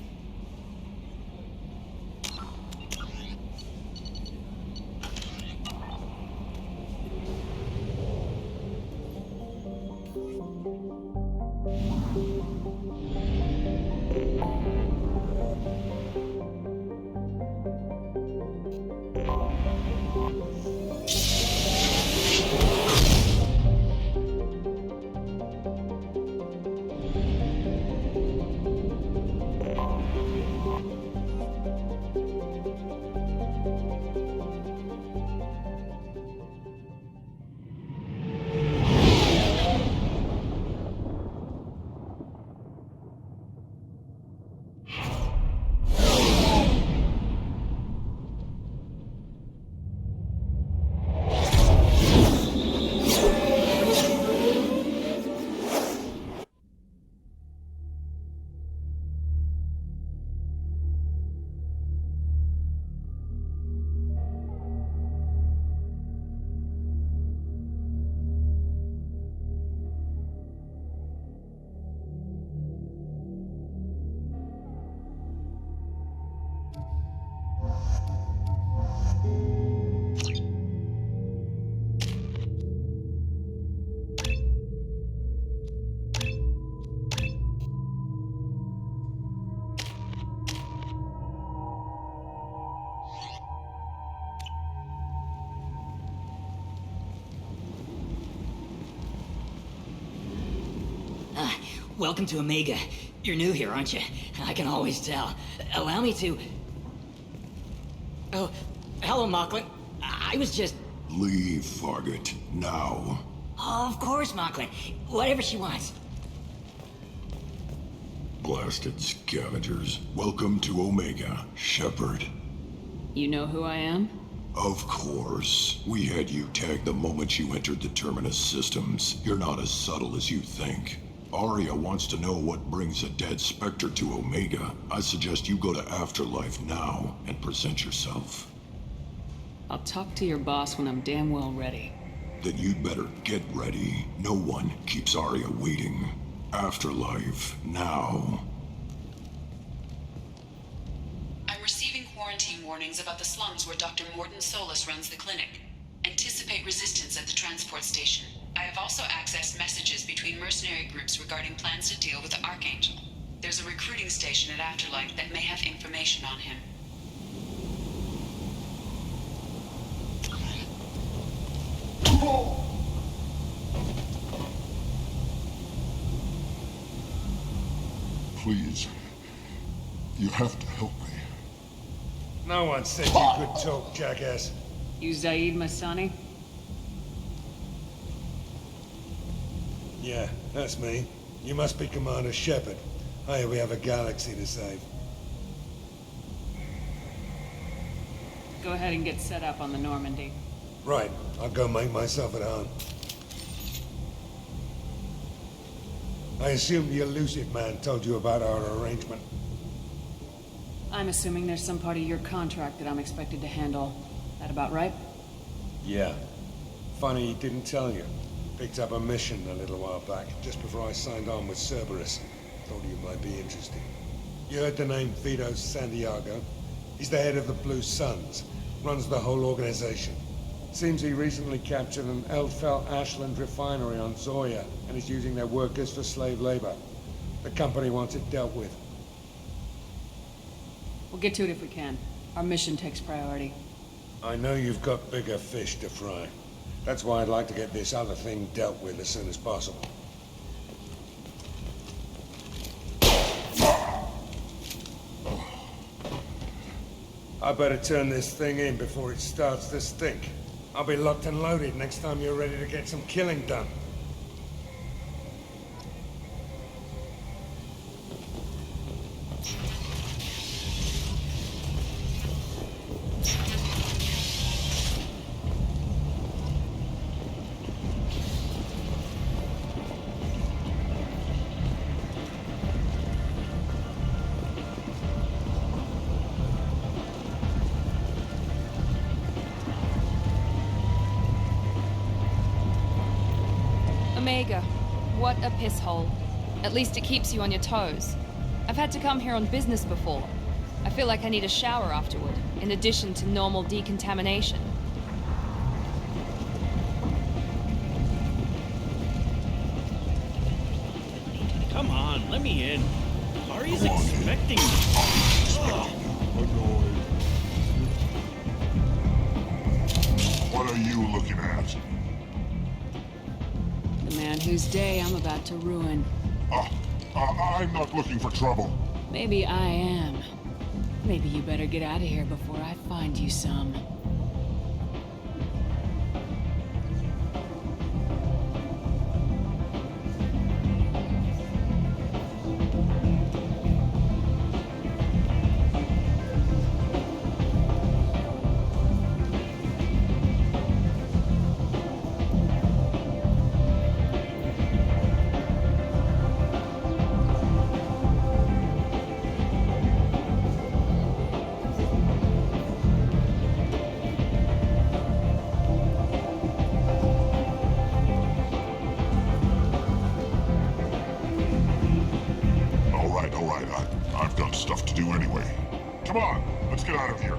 Welcome to Omega. You're new here, aren't you? I can always tell. Allow me to... Oh, hello, Mocklin. I was just... Leave, Fargate, now. Oh, of course, Mocklin. Whatever she wants. Blasted scavengers. Welcome to Omega, Shepard. You know who I am? Of course. We had you tagged the moment you entered the Terminus systems. You're not as subtle as you think. Arya wants to know what brings a dead Spectre to Omega. I suggest you go to Afterlife now and present yourself. I'll talk to your boss when I'm damn well ready. Then you'd better get ready. No one keeps Arya waiting. Afterlife now. I'm receiving quarantine warnings about the slums where Dr. Morton Solus runs the clinic. Anticipate resistance at the transport station. I have also accessed messages between mercenary groups regarding plans to deal with the Archangel. There's a recruiting station at Afterlife that may have information on him. Please. You have to help me. No one said you could talk, jackass. You Zaid Masani? Yeah, that's me. You must be Commander Shepard. Hey, we have a galaxy to save. Go ahead and get set up on the Normandy. Right, I'll go make myself at home. I assume the Elusive Man told you about our arrangement. I'm assuming there's some part of your contract that I'm expected to handle. That about right? Yeah. Funny he didn't tell you. Picked up a mission a little while back, just before I signed on with Cerberus. Thought you might be interested. You heard the name Vito Santiago? He's the head of the Blue Suns. Runs the whole organization. Seems he recently captured an Eldfell Ashland refinery on Zoya and is using their workers for slave labor. The company wants it dealt with. We'll get to it if we can. Our mission takes priority. I know you've got bigger fish to fry. That's why I'd like to get this other thing dealt with as soon as possible. I better turn this thing in before it starts to stink. I'll be locked and loaded next time you're ready to get some killing done. Omega, what a piss hole. At least it keeps you on your toes. I've had to come here on business before. I feel like I need a shower afterward, in addition to normal decontamination. Come on, let me in. Ari's expecting me. Ugh. What are you looking at? The man whose day I'm about to ruin. I'm not looking for trouble. Maybe I am. Maybe you better get out of here before I find you some. I've got stuff to do anyway. Come on, let's get out of here.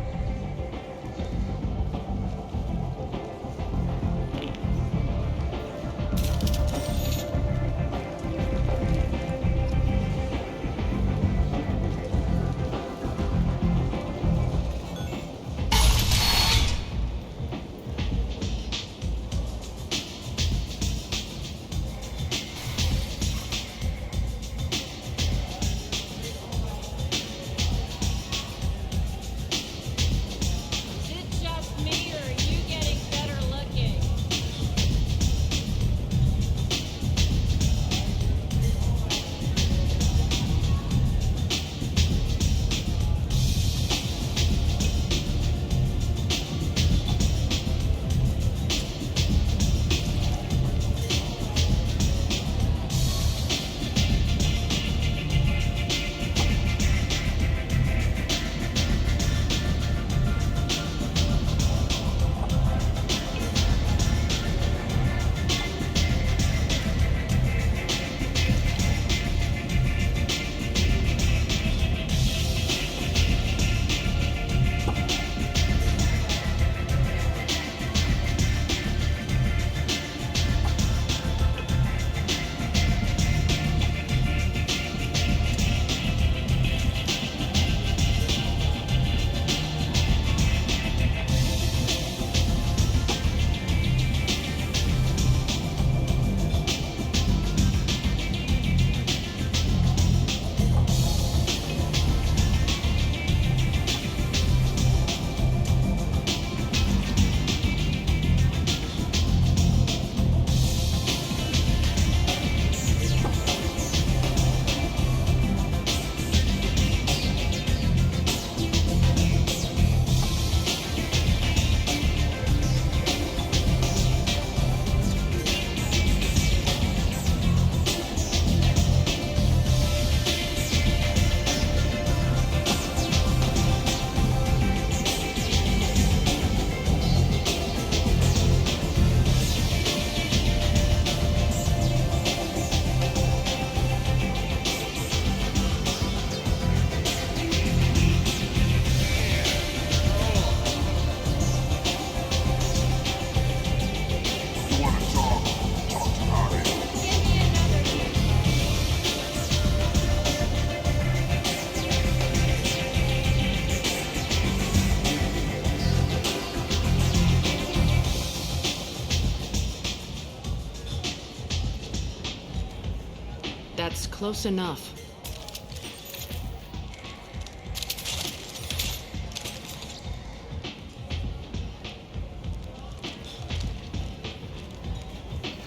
Close enough.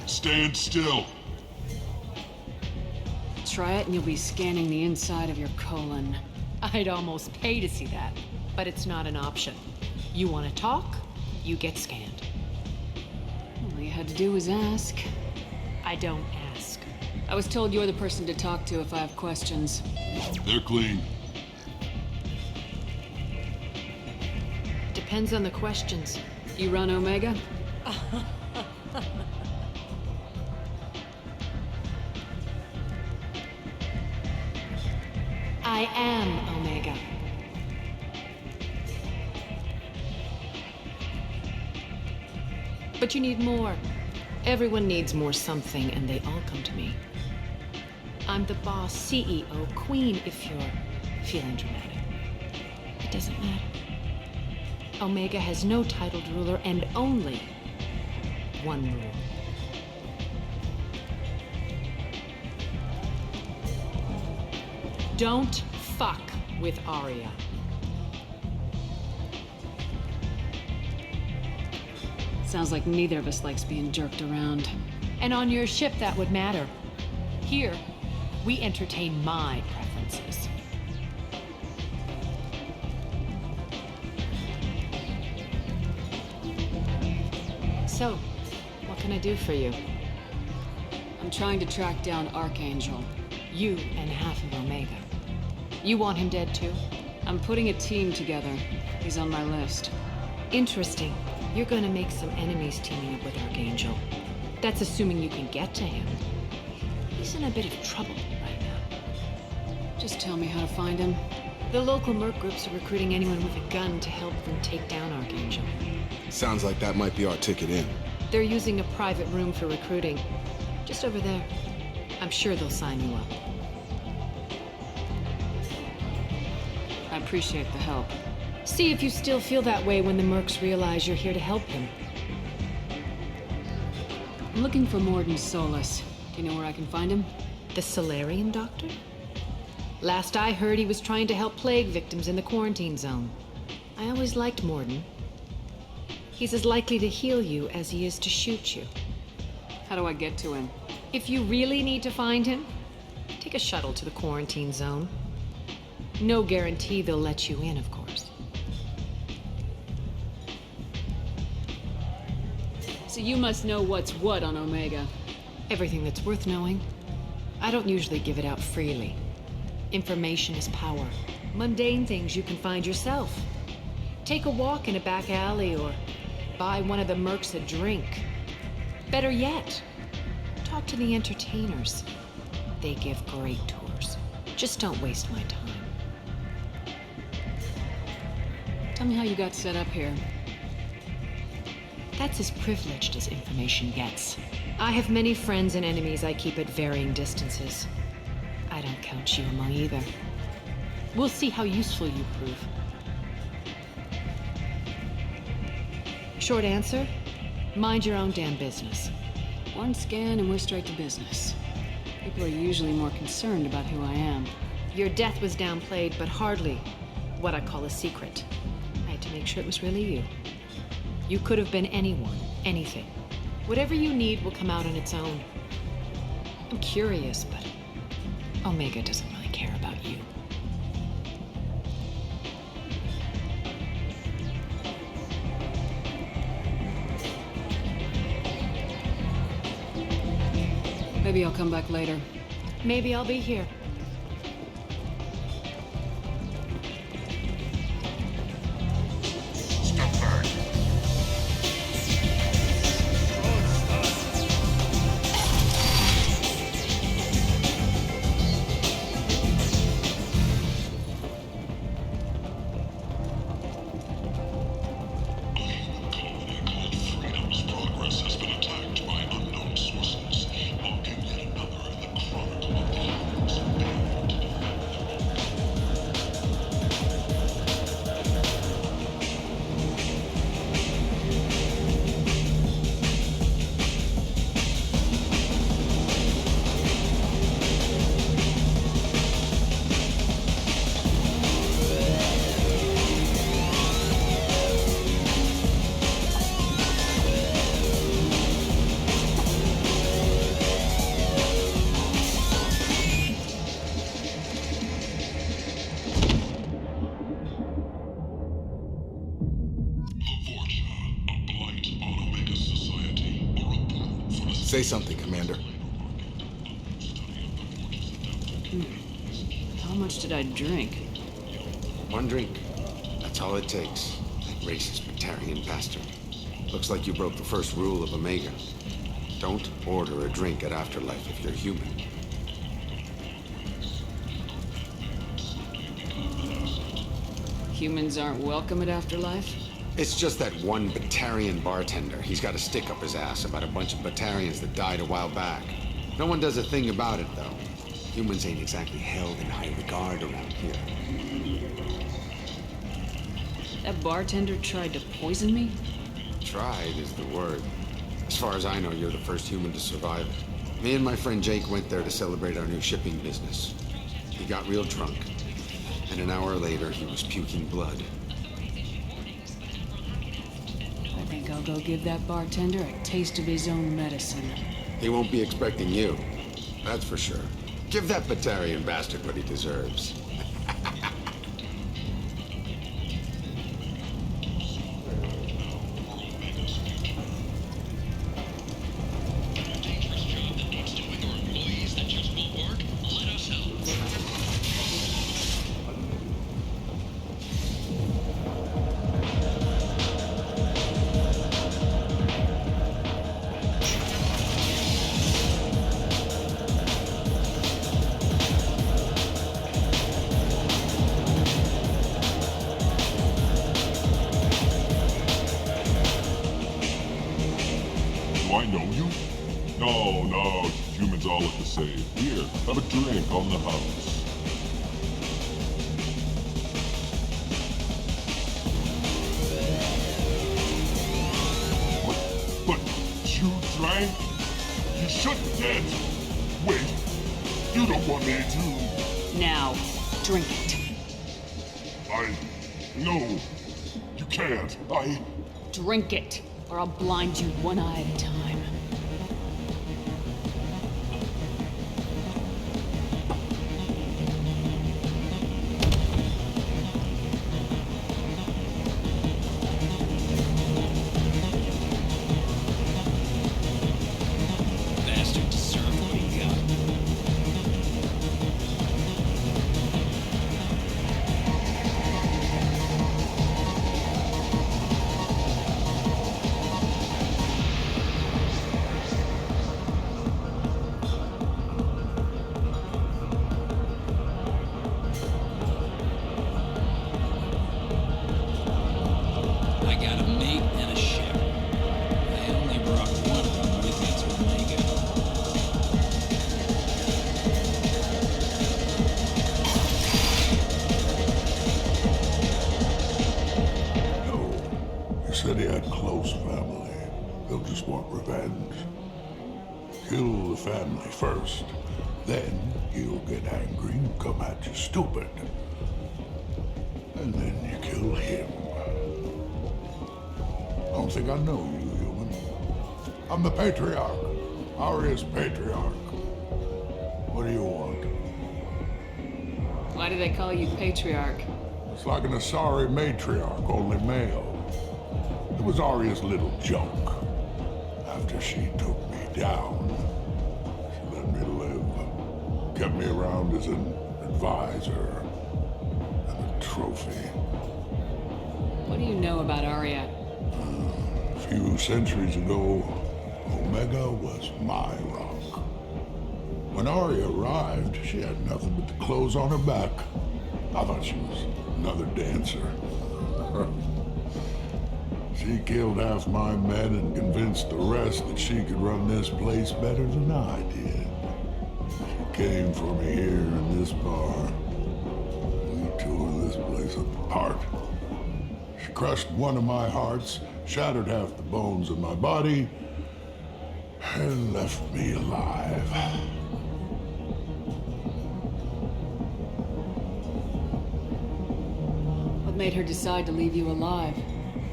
Stand still. Try it and you'll be scanning the inside of your colon. I'd almost pay to see that, but it's not an option. You want to talk, you get scanned. All you had to do was ask. I don't ask. I was told you're the person to talk to if I have questions. They're clean. Depends on the questions. You run Omega? I am Omega. But you need more. Everyone needs more something, and they all come to me. I'm the boss, CEO, queen, if you're feeling dramatic. It doesn't matter. Omega has no titled ruler and only one rule. Don't fuck with Arya. Sounds like neither of us likes being jerked around. And on your ship, that would matter. Here, we entertain my preferences. So, what can I do for you? I'm trying to track down Archangel. You and half of Omega. You want him dead too? I'm putting a team together. He's on my list. Interesting. You're gonna make some enemies teaming up with Archangel. That's assuming you can get to him. He's in a bit of trouble right now. Just tell me how to find him. The local merc groups are recruiting anyone with a gun to help them take down Archangel. Sounds like that might be our ticket in. They're using a private room for recruiting. Just over there. I'm sure they'll sign you up. I appreciate the help. See if you still feel that way when the mercs realize you're here to help him. I'm looking for Morden Solus. Do you know where I can find him? The Solarian doctor? Last I heard, he was trying to help plague victims in the quarantine zone. I always liked Morden. He's as likely to heal you as he is to shoot you. How do I get to him? If you really need to find him, take a shuttle to the quarantine zone. No guarantee they'll let you in, of course. So you must know what's what on Omega. Everything that's worth knowing. I don't usually give it out freely. Information is power. Mundane things you can find yourself. Take a walk in a back alley or buy one of the mercs a drink. Better yet, talk to the entertainers. They give great tours. Just don't waste my time. Tell me how you got set up here. That's as privileged as information gets. I have many friends and enemies I keep at varying distances. I don't count you among either. We'll see how useful you prove. Short answer, mind your own damn business. One scan and we're straight to business. People are usually more concerned about who I am. Your death was downplayed, but hardly what I call a secret. I had to make sure it was really you. You could have been anyone, anything. Whatever you need will come out on its own. I'm curious, but Omega doesn't really care about you. Maybe I'll come back later. Maybe I'll be here. Say something, Commander. How much did I drink? One drink. That's all it takes. That racist Batarian bastard. Looks like you broke the first rule of Omega. Don't order a drink at Afterlife if you're human. Humans aren't welcome at Afterlife? It's just that one Batarian bartender. He's got a stick up his ass about a bunch of Batarians that died a while back. No one does a thing about it, though. Humans ain't exactly held in high regard around here. That bartender tried to poison me? Tried is the word. As far as I know, you're the first human to survive it. Me and my friend Jake went there to celebrate our new shipping business. He got real drunk, and an hour later, he was puking blood. I think I'll go give that bartender a taste of his own medicine. He won't be expecting you. That's for sure. Give that Batarian bastard what he deserves. Do I know you? No, humans all look the same. Here, have a drink on the house. But you drank? You shouldn't dance. Wait, you don't want me to. Now, drink it. No, you can't. Drink it, or I'll blind you one eye at a time. Bastard deserved what he got. I got a mate and a ship. I only brought one of them with me to Omega. You said he had close family. They'll just want revenge. Kill the family first. Then he'll get angry and come at you stupid. And then you kill him. I don't think I know you, human. I'm the Patriarch. Aria's Patriarch. What do you want? Why do they call you Patriarch? It's like an Asari matriarch, only male. It was Aria's little joke. After she took me down, she let me live. Kept me around as an advisor and a trophy. What do you know about Arya? A few centuries ago, Omega was my rock. When Arya arrived, she had nothing but the clothes on her back. I thought she was another dancer. She killed half my men and convinced the rest that she could run this place better than I did. She came for me here in this bar. We tore this place apart. She crushed one of my hearts, shattered half the bones of my body, and left me alive. What made her decide to leave you alive?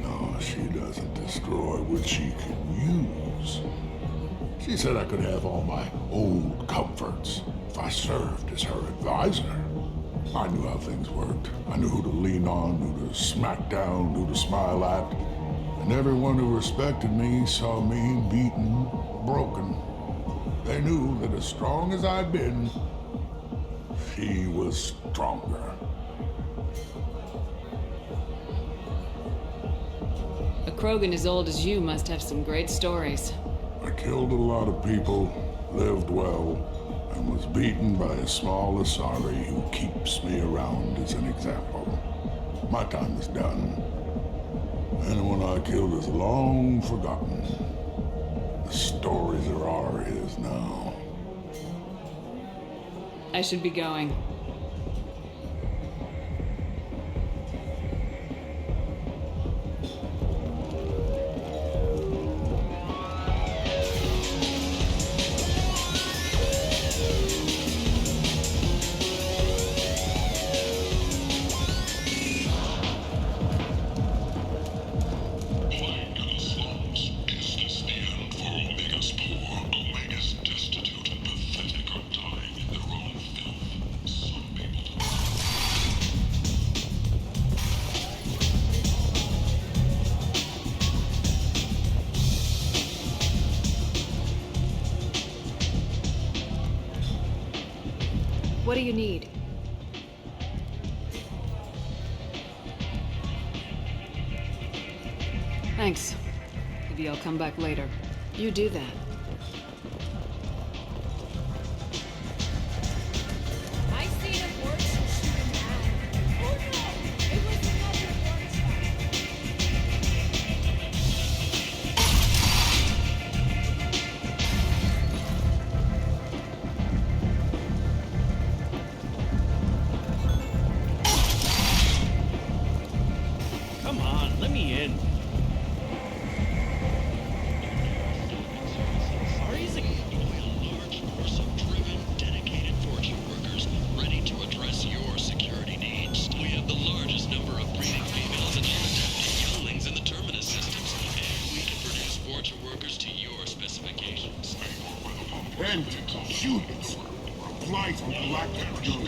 No, she doesn't destroy what she can use. She said I could have all my old comforts if I served as her advisor. I knew how things worked. I knew who to lean on, who to smack down, who to smile at. And everyone who respected me saw me beaten, broken. They knew that as strong as I'd been, she was stronger. A Krogan as old as you must have some great stories. I killed a lot of people, lived well, and was beaten by a small Asari who keeps me around as an example. My time is done. Anyone I killed is long forgotten. The stories are all his now. I should be going. What do you need? Thanks. Maybe I'll come back later. You do that. I seen a horse shooting down. Oh no! It was another Come on, let me in. Ari's a large force of driven, dedicated fortune workers ready to address your security needs. We have the largest number of breeding females and unadapted younglings in the terminus systems, and we can produce fortune workers to your specifications. End shoot! Applies on galactic jury.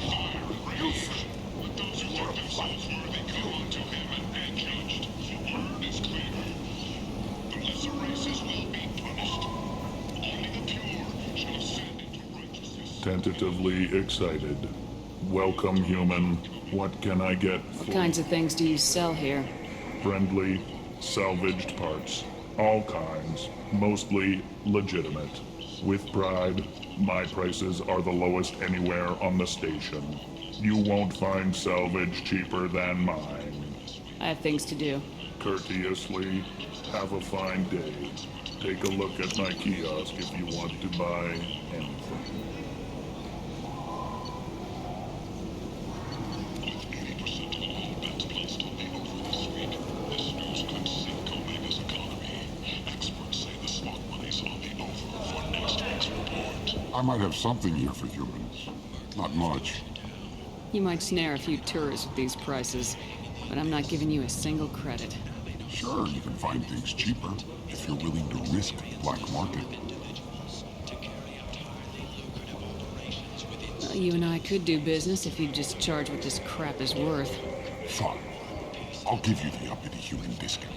Let those who think themselves worthy come unto him and be judged. The word is clear. The lesser races will be punished. Only the pure shall ascend into righteousness. Tentatively excited. Welcome, human. What can I get What kinds of things do you sell here? Friendly, salvaged parts. All kinds. Mostly legitimate. With pride, my prices are the lowest anywhere on the station. You won't find salvage cheaper than mine. I have things to do. Courteously, have a fine day. Take a look at my kiosk if you want to buy anything. I might have something here for humans. Not much. You might snare a few tourists with these prices, but I'm not giving you a single credit. Sure, you can find things cheaper if you're willing to risk black market. Well, you and I could do business if you'd just charge what this crap is worth. Fine. I'll give you the uppity human discount.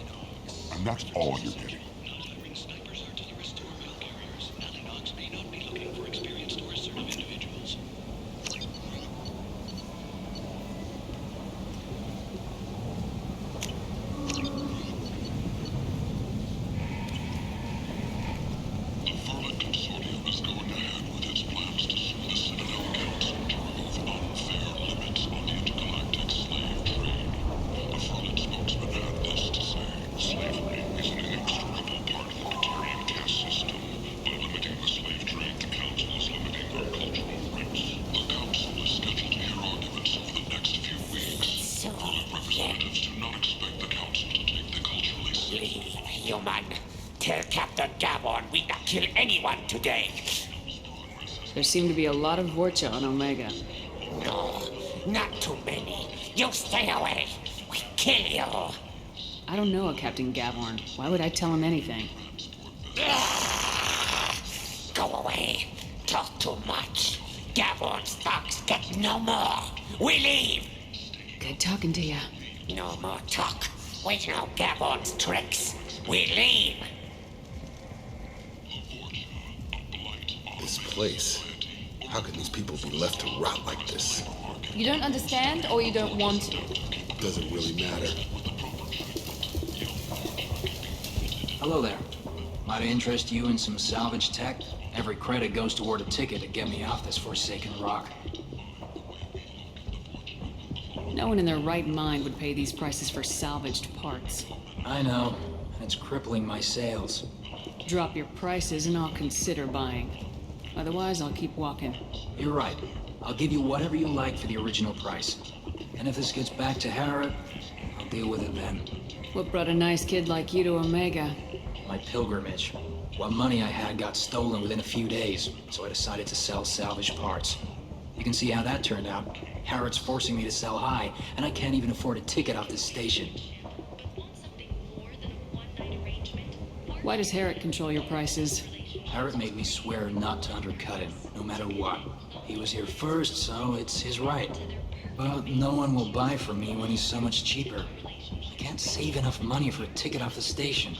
And that's all you're getting. Human, tell Captain Gavon we not kill anyone today. There seem to be a lot of Vorcha on Omega. No, not too many. You stay away. We kill you. I don't know a Captain Gavon. Why would I tell him anything? Go away. Talk too much. Gavon's thugs get no more. We leave. Good talking to you. No more talk. We know Gabon's tricks. We leave. This place. How can these people be left to rot like this? You don't understand, or you don't want to? Doesn't really matter. Hello there. Might I interest you in some salvage tech? Every credit goes toward a ticket to get me off this forsaken rock. No one in their right mind would pay these prices for salvaged parts. I know, and it's crippling my sales. Drop your prices and I'll consider buying. Otherwise, I'll keep walking. You're right. I'll give you whatever you like for the original price. And if this gets back to Harrod, I'll deal with it then. What brought a nice kid like you to Omega? My pilgrimage. What money I had got stolen within a few days, so I decided to sell salvaged parts. You can see how that turned out. Harrod's forcing me to sell high, and I can't even afford a ticket off this station. Why does Harrod control your prices? Harrod made me swear not to undercut him, no matter what. He was here first, so it's his right. But no one will buy from me when he's so much cheaper. I can't save enough money for a ticket off the station.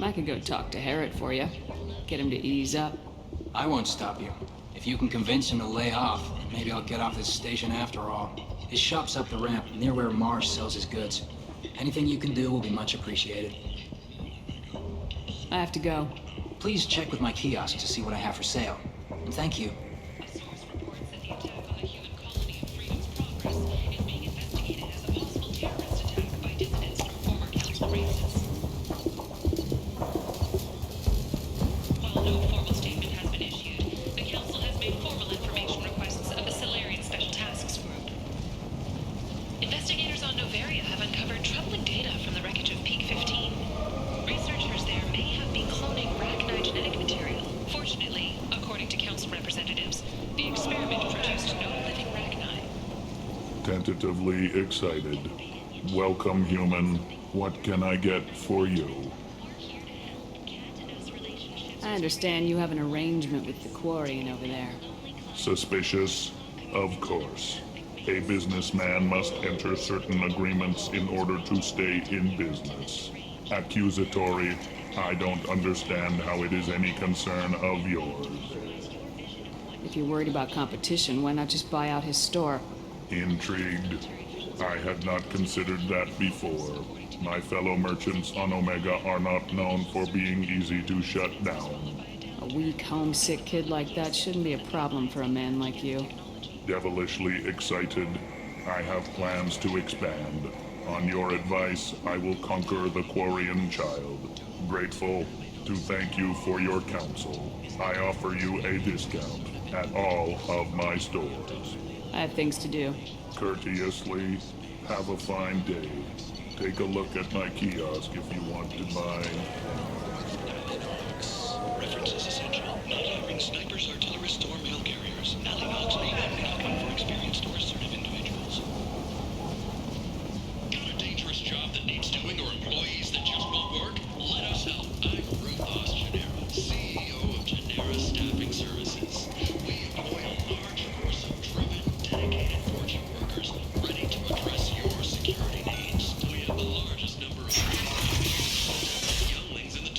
I could go talk to Harrod for you. Get him to ease up. I won't stop you. If you can convince him to lay off, maybe I'll get off this station after all. His shop's up the ramp, near where Marsh sells his goods. Anything you can do will be much appreciated. I have to go. Please check with my kiosk to see what I have for sale. And thank you. Tentatively excited. Welcome, human. What can I get for you? I understand you have an arrangement with the Quarian over there. Suspicious? Of course. A businessman must enter certain agreements in order to stay in business. Accusatory? I don't understand how it is any concern of yours. If you're worried about competition, why not just buy out his store? Intrigued? I had not considered that before. My fellow merchants on Omega are not known for being easy to shut down. A weak, homesick kid like that shouldn't be a problem for a man like you. Devilishly excited. I have plans to expand. On your advice, I will conquer the Quarian child. Grateful to thank you for your counsel. I offer you a discount at all of my stores. I have things to do. Courteously, have a fine day. Take a look at my kiosk if you want to buy. References essential. Not hiring snipers, artillerists, or mail carriers. Alleynogs may not be looking for experienced or assertive individuals. Got a dangerous job that needs doing or employees that just won't work? Let us help. I'm Ruthos Gennaro, CEO of Gennaro Staffing Services. We employ a large force of driven, dedicated fortune workers ready to address your security needs. We have the largest number of younglings in the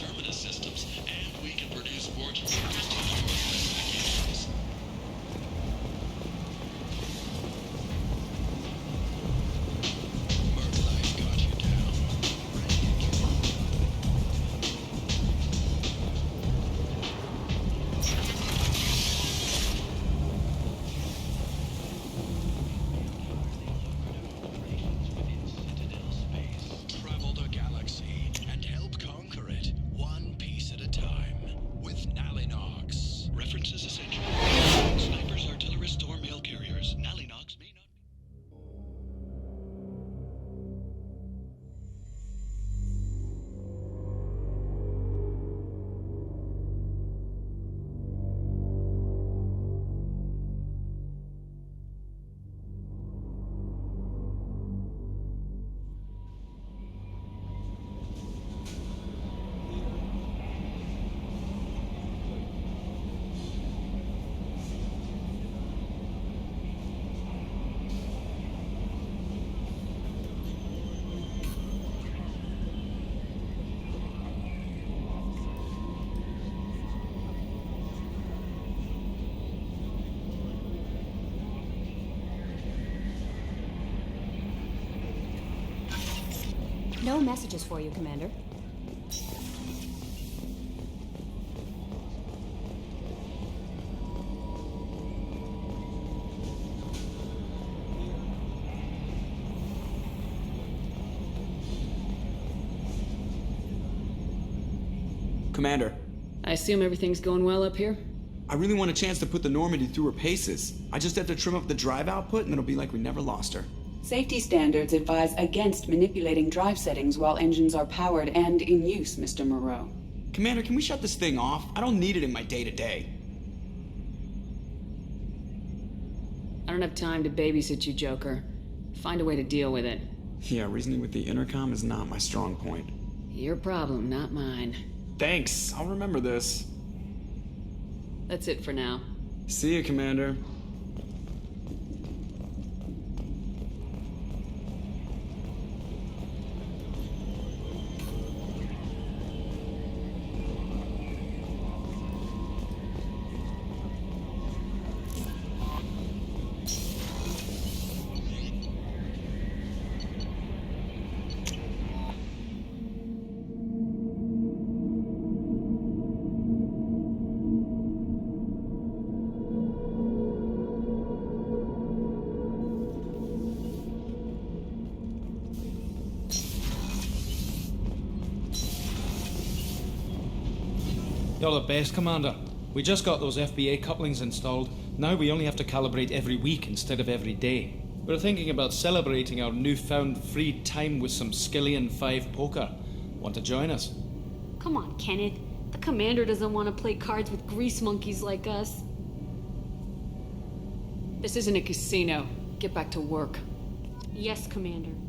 No messages for you, Commander. Commander. I assume everything's going well up here? I really want a chance to put the Normandy through her paces. I just have to trim up the drive output and it'll be like we never lost her. Safety standards advise against manipulating drive settings while engines are powered and in use, Mr. Moreau. Commander, can we shut this thing off? I don't need it in my day-to-day. I don't have time to babysit you, Joker. Find a way to deal with it. Yeah, reasoning with the intercom is not my strong point. Your problem, not mine. Thanks, I'll remember this. That's it for now. See you, Commander. You're the best, Commander. We just got those FBA couplings installed. Now we only have to calibrate every week instead of every day. We're thinking about celebrating our newfound free time with some Skillian 5 poker. Want to join us? Come on, Kenneth. The commander doesn't want to play cards with grease monkeys like us. This isn't a casino. Get back to work. Yes, Commander.